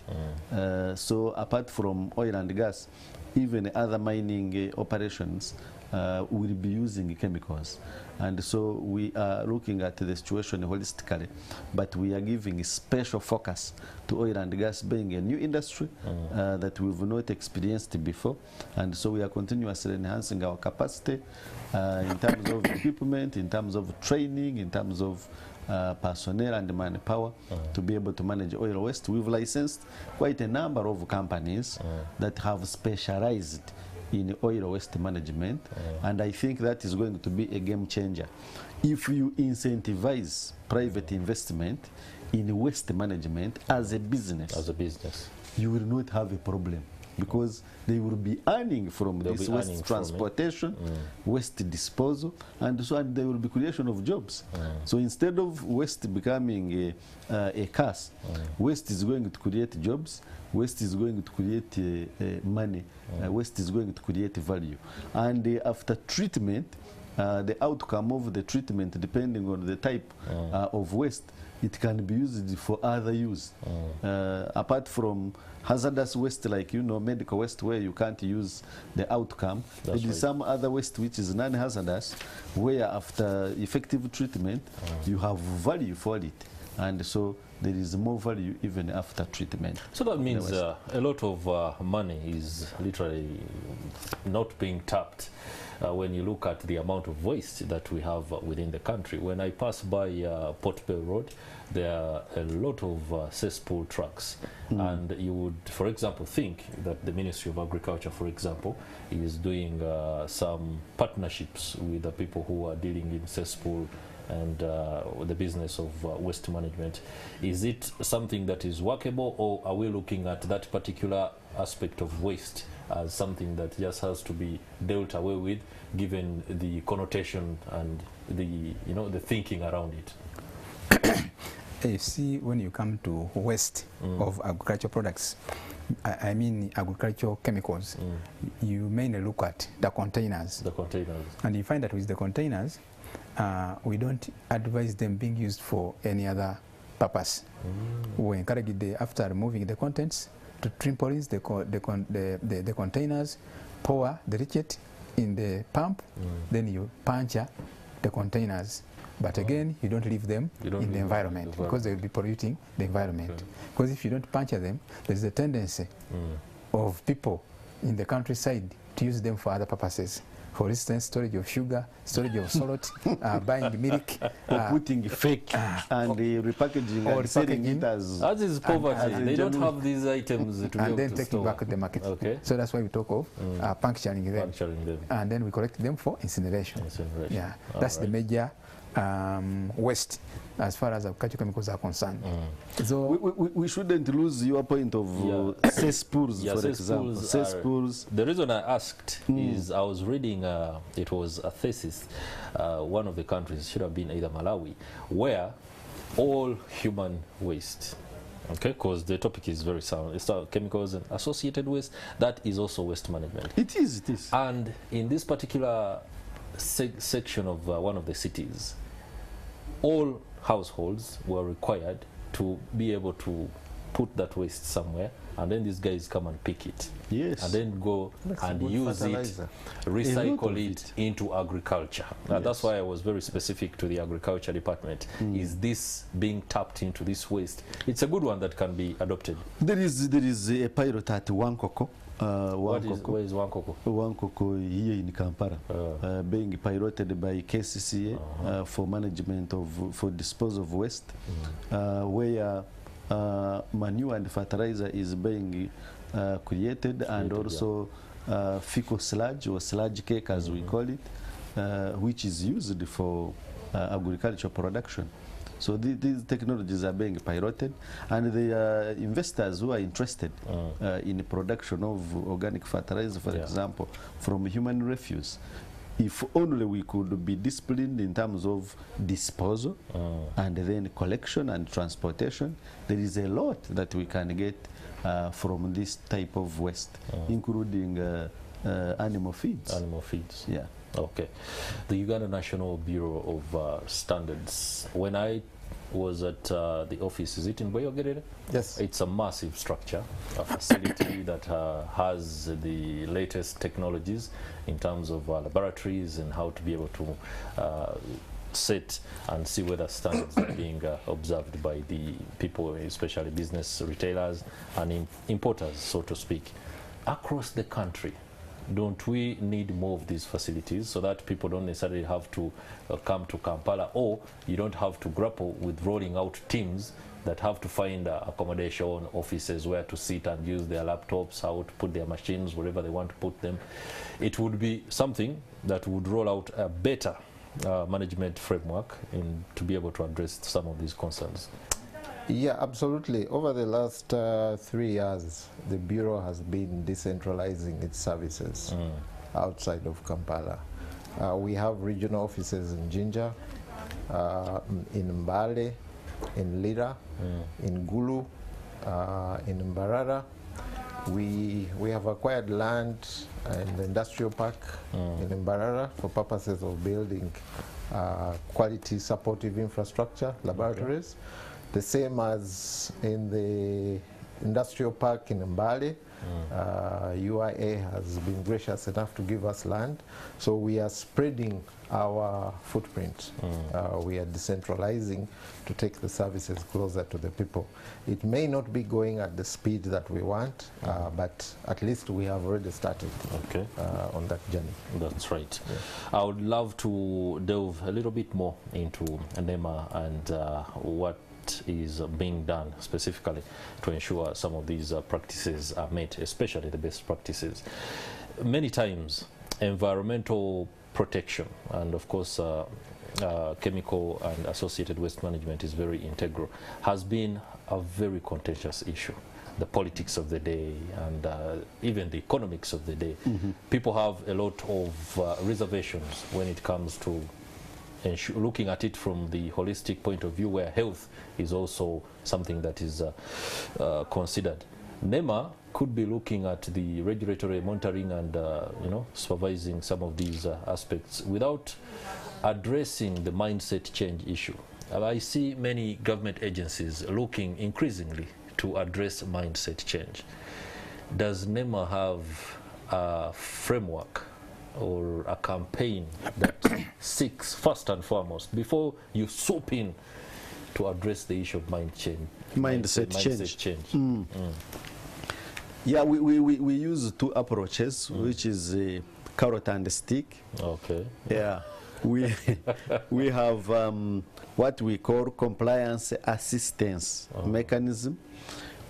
So apart from oil and gas, even other mining operations will be using chemicals. And so we are looking at the situation holistically, but we are giving special focus to oil and gas being a new industry that we've not experienced before. And so we are continuously enhancing our capacity in terms of equipment, in terms of training, in terms of personnel and manpower to be able to manage oil waste. We've licensed quite a number of companies that have specialized in oil waste management, and I think that is going to be a game changer. If you incentivize private investment in waste management as a business, you will not have a problem, because they will be earning from this waste transportation, waste disposal, and so on. There will be creation of jobs. So instead of waste becoming a curse, waste is going to create jobs, waste is going to create money, waste is going to create value. And after treatment, the outcome of the treatment, depending on the type of waste, it can be used for other use. Apart from hazardous waste, like medical waste, where you can't use the outcome, there is some other waste which is non-hazardous, where after effective treatment you have value for it, and so there is more value even after treatment.
So that means a lot of money is literally not being tapped when you look at the amount of waste that we have within the country. When I pass by Port Bell Road, there are a lot of cesspool trucks, and you would, for example, think that the Ministry of Agriculture, for example, is doing some partnerships with the people who are dealing in cesspool and the business of waste management. Is it something that is workable, or are we looking at that particular aspect of waste as something that just has to be dealt away with, given the connotation and the the thinking around it?
You see, when you come to waste of agricultural products, I mean agricultural chemicals, you mainly look at the containers. And you find that with the containers, we don't advise them being used for any other purpose. We encourage after removing the contents, to trimpolines the containers, pour the ricket in the pump, then you puncture the containers. But again, you don't leave them in the environment, because they will be polluting the environment. Because if you don't puncture them, there's a tendency of people in the countryside to use them for other purposes. For instance, storage of sugar, storage of salt, buying milk,
or putting fake and repackaging
or
and selling it as
is poverty. They don't have these items to
and then taking back to the market. So that's why we talk of puncturing them. And then we collect them for incineration. Yeah, that's the major waste as far as agricultural chemicals are concerned. So
we shouldn't lose your point of cesspools, for example. Cesspools.
The reason I asked is I was reading, it was a thesis, one of the countries, should have been either Malawi, where all human waste, because the topic is very sound, it's chemicals and associated waste, that is also waste management.
It is.
And in this particular section of one of the cities, all households were required to be able to put that waste somewhere, and then these guys come and pick it.
Yes.
And then go and use it, recycle it into agriculture. That's why I was very specific to the agriculture department. Is this being tapped into this waste? It's a good one that can be adopted.
There is a pilot at Wankoko.
Where is Wankoko?
Wankoko here in Kampala, being piloted by KCCA for management for disposal of waste, where manure and fertilizer is being created, and also fecal sludge, or sludge cake as we call it, which is used for agricultural production. So these technologies are being piloted, and the investors who are interested in the production of organic fertilizer, for example, from human refuse, if only we could be disciplined in terms of disposal and then collection and transportation, there is a lot that we can get from this type of waste, including animal feeds.
Animal feeds.
Yeah.
Okay. The Uganda National Bureau of Standards, when I was at the office, is it in Boyogerere?
Yes.
It's a massive structure, a facility that has the latest technologies in terms of laboratories and how to be able to set and see whether standards are being observed by the people, especially business retailers and importers, so to speak. Across the country, don't we need more of these facilities so that people don't necessarily have to come to Kampala, or you don't have to grapple with rolling out teams that have to find accommodation, offices where to sit and use their laptops, how to put their machines wherever they want to put them? It would be something that would roll out a better management framework to be able to address some of these concerns.
Yeah, absolutely. Over the last 3 years, the Bureau has been decentralizing its services outside of Kampala. We have regional offices in Jinja, in Mbale, in Lira, in Gulu, in Mbarara. We have acquired land in the industrial park in Mbarara for purposes of building quality supportive infrastructure, laboratories. The same as in the industrial park in Mbale. UIA has been gracious enough to give us land. So we are spreading our footprint. We are decentralizing to take the services closer to the people. It may not be going at the speed that we want, but at least we have already started on that journey.
That's right. Yeah. I would love to delve a little bit more into NEMA and what is being done specifically to ensure some of these practices are met, especially the best practices. Many times environmental protection and of course chemical and associated waste management is very integral, has been a very contentious issue. The politics of the day and even the economics of the day. People have a lot of reservations when it comes to looking at it from the holistic point of view, where health is also something that is considered. NEMA could be looking at the regulatory monitoring and supervising some of these aspects without addressing the mindset change issue. I see many government agencies looking increasingly to address mindset change. Does NEMA have a framework or a campaign that seeks first and foremost, before you swoop in, to address the issue of mindset change?
Yeah, we use two approaches, which is carrot and stick.
Okay.
Yeah, we have what we call compliance assistance mechanism,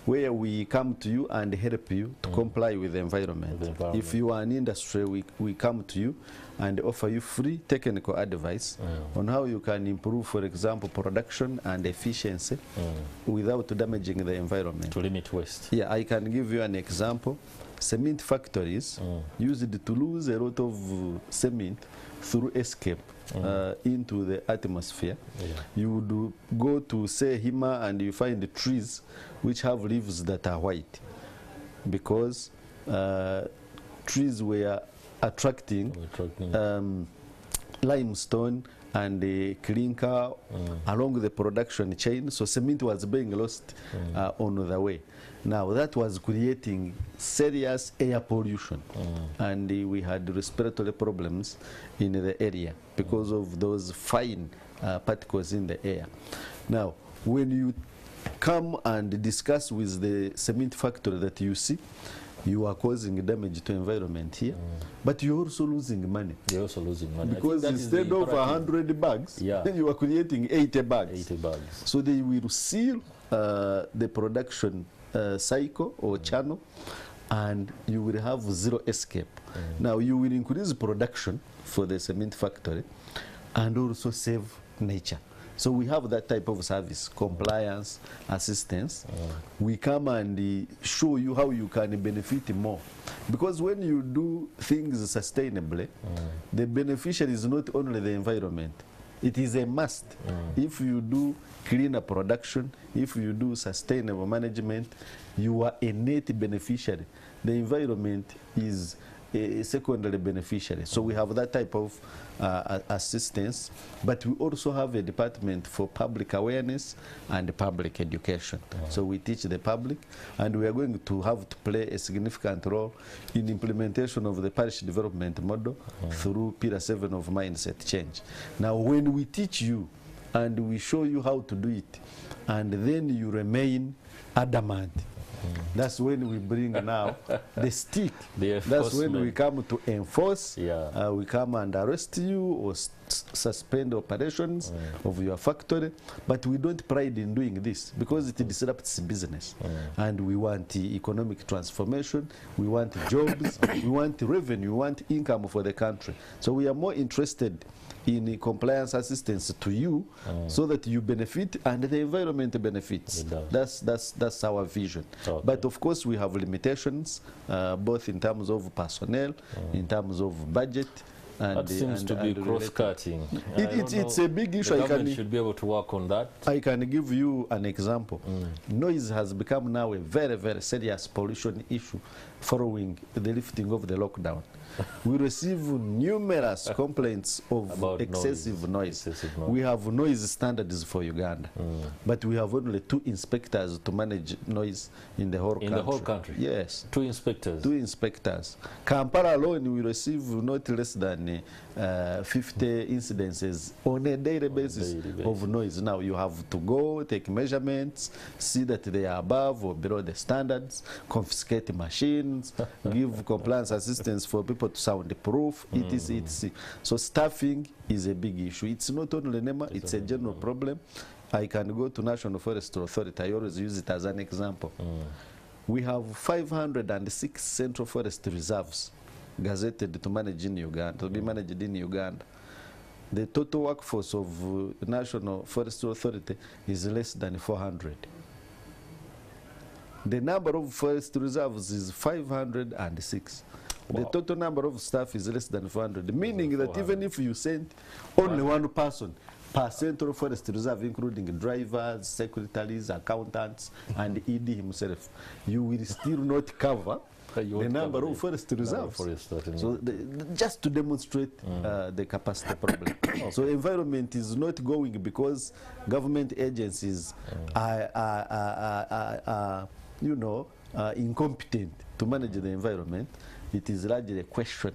where we come to you and help you to comply with the environment. If you are an industry, we come to you and offer you free technical advice on how you can improve, for example, production and efficiency without damaging the environment.
To limit waste.
Yeah, I can give you an example. Cement factories used to lose a lot of cement through escape into the atmosphere. You would go to, say, Hima, and you find the trees which have leaves that are white, because trees were attracting limestone and the clinker along the production chain, so cement was being lost on the way. Now that was creating serious air pollution, and we had respiratory problems in the area because of those fine particles in the air. Now, when you come and discuss with the cement factory that you see, you are causing damage to environment here, but you're also losing money.
You're also losing money.
Because instead of 100 bags, you are creating 80 bags.
80 bags.
So they will seal the production cycle or channel, and you will have zero escape. Now you will increase production for the cement factory and also save nature, So we have that type of service, compliance, assistance. We come and show you how you can benefit more. Because when you do things sustainably, the beneficiary is not only the environment. It is a must. If you do cleaner production, if you do sustainable management, you are a net beneficiary. The environment is a secondary beneficiary. So we have that type of assistance, but we also have a department for public awareness and public education. So we teach the public, and we are going to have to play a significant role in implementation of the parish development model through Pillar 7 of mindset change. Now, when we teach you and we show you how to do it, and then you remain adamant, that's when we bring now the stick. That's when we come to enforce. We come and arrest you or suspend operations of your factory. But we don't pride in doing this because it disrupts business. And we want economic transformation. We want jobs. We want revenue. We want income for the country. So we are more interested in compliance assistance to you so that you benefit and the environment benefits. That's our vision. But of course we have limitations both in terms of personnel, in terms of budget. And
that seems to be cross-cutting.
It's a big issue.
The government should be able to work on that.
I can give you an example. Noise has become now a very, very serious pollution issue following the lifting of the lockdown. We receive numerous complaints of about excessive noise. We have noise standards for Uganda, but we have only 2 inspectors to manage noise in the whole country.
In the whole country?
Yes.
2 inspectors? 2
inspectors. Kampala alone, we receive not less than 50 incidences on a daily basis of noise. Now you have to go, take measurements, see that they are above or below the standards, confiscate machines, give compliance assistance for people to soundproof, etc. So staffing is a big issue. It's not only NEMA, it's a general problem. I can go to National Forestry Authority. I always use it as an example. We have 506 Central Forest Reserves gazetted to manage in Uganda, to be managed in Uganda. The total workforce of National Forestry Authority is less than 400. The number of forest reserves is 506. Wow. The total number of staff is less than 400, meaning that even if you send only one person per Central Forest Reserve, including drivers, secretaries, accountants, and ED himself, you will still not cover the number of forest reserves. So just to demonstrate the capacity problem. So environment is not going because government agencies are incompetent to manage the environment. It is largely a question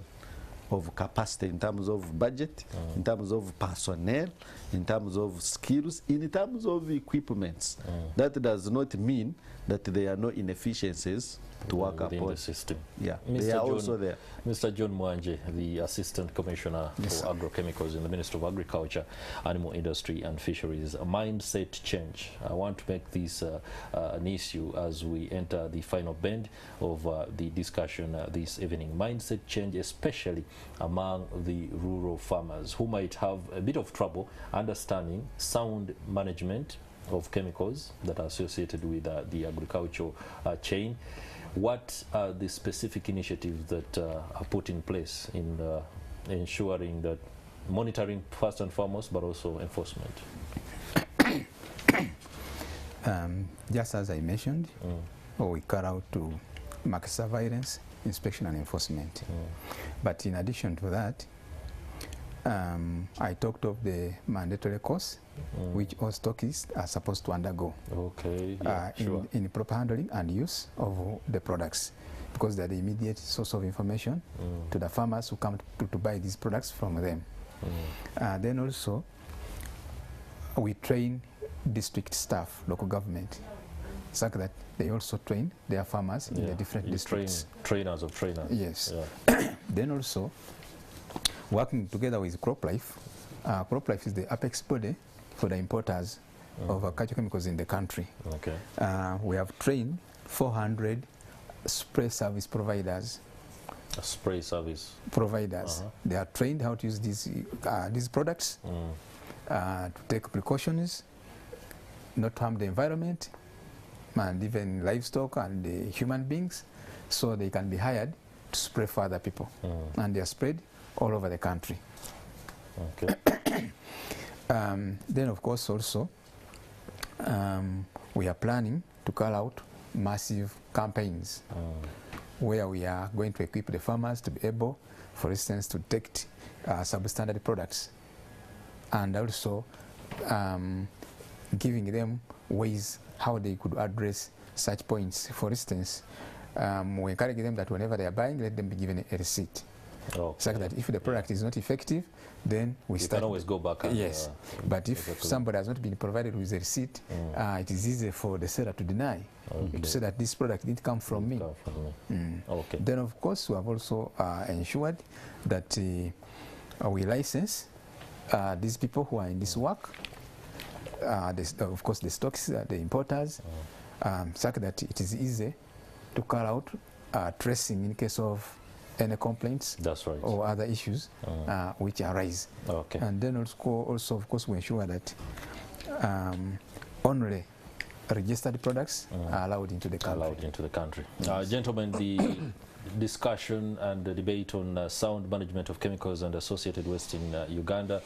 of capacity in terms of budget, in terms of personnel, in terms of skills, in terms of equipments. That does not mean that there are no inefficiencies to work upon
the system.
Yeah, they are also there.
Mr. John Mwanje, the Assistant Commissioner for Agrochemicals in the Ministry of Agriculture, Animal Industry and Fisheries. A mindset change. I want to make this an issue as we enter the final bend of the discussion this evening. Mindset change, especially among the rural farmers who might have a bit of trouble understanding sound management of chemicals that are associated with the agricultural chain. What are the specific initiatives that are put in place in ensuring that monitoring first and foremost, but also enforcement?
Just as I mentioned, we carry out to market surveillance, inspection and enforcement. But in addition to that, I talked of the mandatory course which all stockists are supposed to undergo in proper handling and use of the products, because they're the immediate source of information to the farmers who come to buy these products from them. Then also we train district staff, local government, so that they also train their farmers in the different districts.
Trainers of trainers.
Yes. Then also working together with CropLife. CropLife is the apex body for the importers of agricultural chemicals in the country. We have trained 400 spray service providers.
Spray service
providers. They are trained how to use these products, to take precautions, not harm the environment, and even livestock and the human beings, so they can be hired to spray for other people. And they are spread all over the country.
Okay.
Then of course also we are planning to call out massive campaigns where we are going to equip the farmers to be able, for instance, to detect substandard products, and also giving them ways how they could address such points. For instance, we encourage them that whenever they are buying, let them be given a receipt.
Okay.
So that if the product is not effective, then we
You
start.
can always go back and,
yes, but if somebody has not been provided with a receipt, it is easy for the seller to deny, to say that this product didn't come from me.
Okay.
Then of course we have also ensured that we license these people who are in this work, of course the stocks, the importers, so that it is easy to call out tracing in case of any complaints.
That's right.
Or other issues which arise.
Okay.
And then also of course we ensure that only registered products are allowed into the country.
Gentlemen, the discussion and the debate on sound management of chemicals and associated waste in Uganda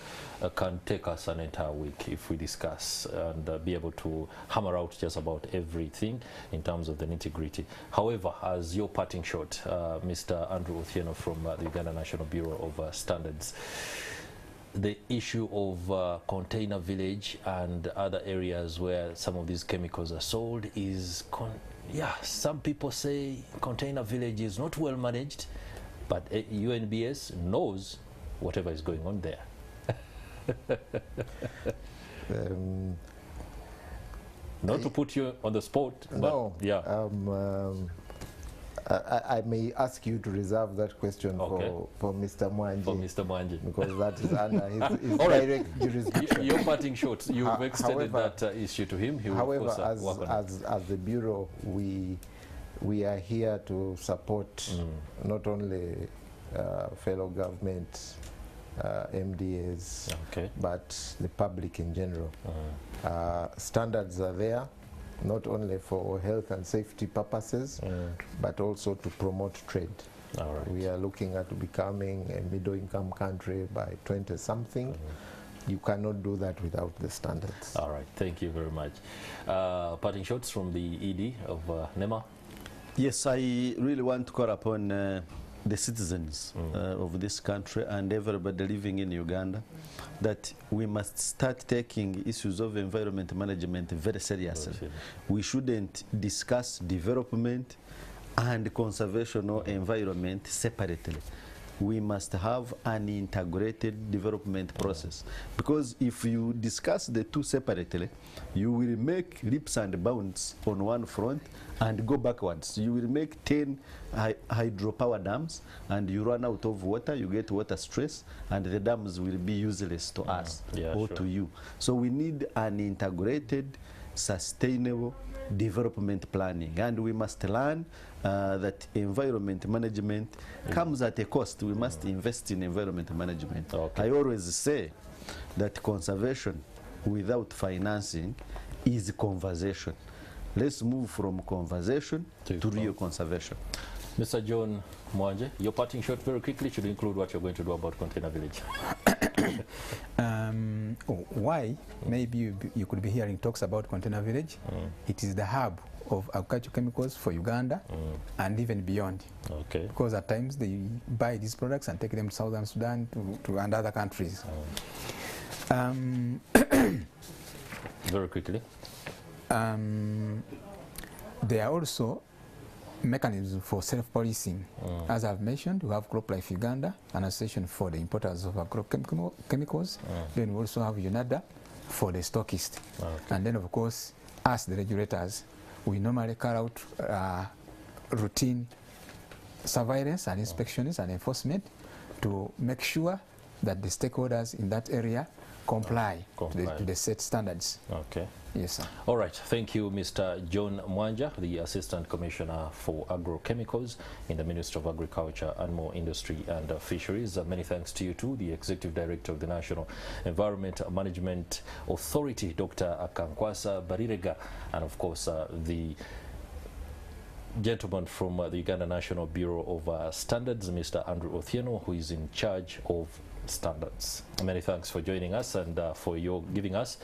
can take us an entire week if we discuss and be able to hammer out just about everything in terms of the nitty-gritty. However, as your parting shot, Mr. Andrew Othieno from the Uganda National Bureau of Standards, the issue of container village and other areas where some of these chemicals are sold is some people say container village is not well managed, but UNBS knows whatever is going on there. Not to put you on the spot, but
no,
yeah.
I may ask you to reserve that question for Mr. Mwanje.
For Mr. Mwanje.
Because that is under his direct jurisdiction.
Your parting shots, you've extended that issue to him. He will,
however,
of course, work on it.
as the Bureau, we are here to support not only fellow government MDAs, but the public in general. Standards are there, not only for health and safety purposes, but also to promote trade.
All right.
We are looking at becoming a middle-income country by 20-something. You cannot do that without the standards.
All right, thank you very much. Parting shots from the ED of NEMA.
Yes, I really want to call upon the citizens of this country and everybody living in Uganda that we must start taking issues of environment management very seriously. We shouldn't discuss development and conservation or environment separately. We must have an integrated development process, because if you discuss the two separately, you will make leaps and bounds on one front and go backwards. You will make 10 hydropower dams and you run out of water, you get water stress, and the dams will be useless to us or to you. So we need an integrated, sustainable development planning, and we must learn that environment management comes at a cost. We must invest in environment management. I always say that conservation without financing is conversation. Let's move from conversation to real conservation.
Mr. John Mwanje, your parting shot very quickly should include what you're going to do about Container Village.
Why? Maybe you could be hearing talks about Container Village. It is the hub of agricultural chemicals for Uganda and even beyond. Because at times they buy these products and take them to Southern Sudan and other countries.
Very quickly.
There are also mechanisms for self-policing. As I've mentioned, we have Crop Life Uganda, an association for the importers of agrochemicals. Then we also have UNADA for the stockist. And then, of course, as the regulators, we normally carry out routine surveillance and inspections and enforcement to make sure that the stakeholders in that area comply,
comply.
To the set standards.
Okay.
Yes, sir.
All right. Thank you, Mr. John Mwanja, the Assistant Commissioner for Agrochemicals in the Ministry of Agriculture, Animal Industry and Fisheries. Many thanks to you too, the Executive Director of the National Environment Management Authority, Dr. Akankwasa Barirega, and of course the gentleman from the Uganda National Bureau of Standards, Mr. Andrew Othieno, who is in charge of standards. Many thanks for joining us and for your giving us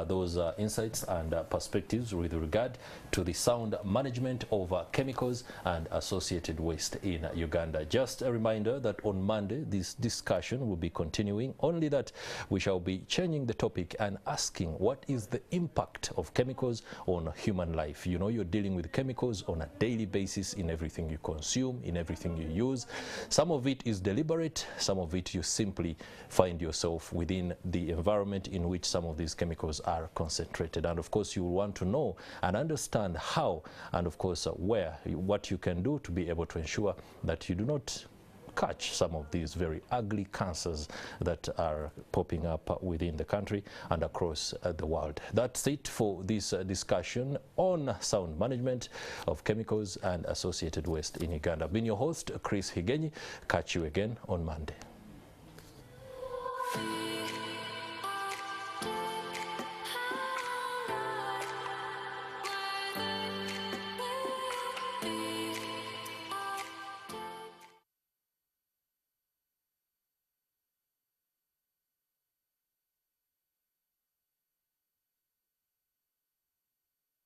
those insights and perspectives with regard to the sound management of chemicals and associated waste in Uganda. Just a reminder that on Monday this discussion will be continuing, only that we shall be changing the topic and asking what is the impact of chemicals on human life. You know, you're dealing with chemicals on a daily basis in everything you consume, in everything you use. Some of it is deliberate, some of it you simply find yourself within the environment in which some of these chemicals are concentrated. And of course you will want to know and understand how and of course what you can do to be able to ensure that you do not catch some of these very ugly cancers that are popping up within the country and across the world. That's it for this discussion on sound management of chemicals and associated waste in Uganda. I've been your host, Chris Higenyi. Catch you again on Monday.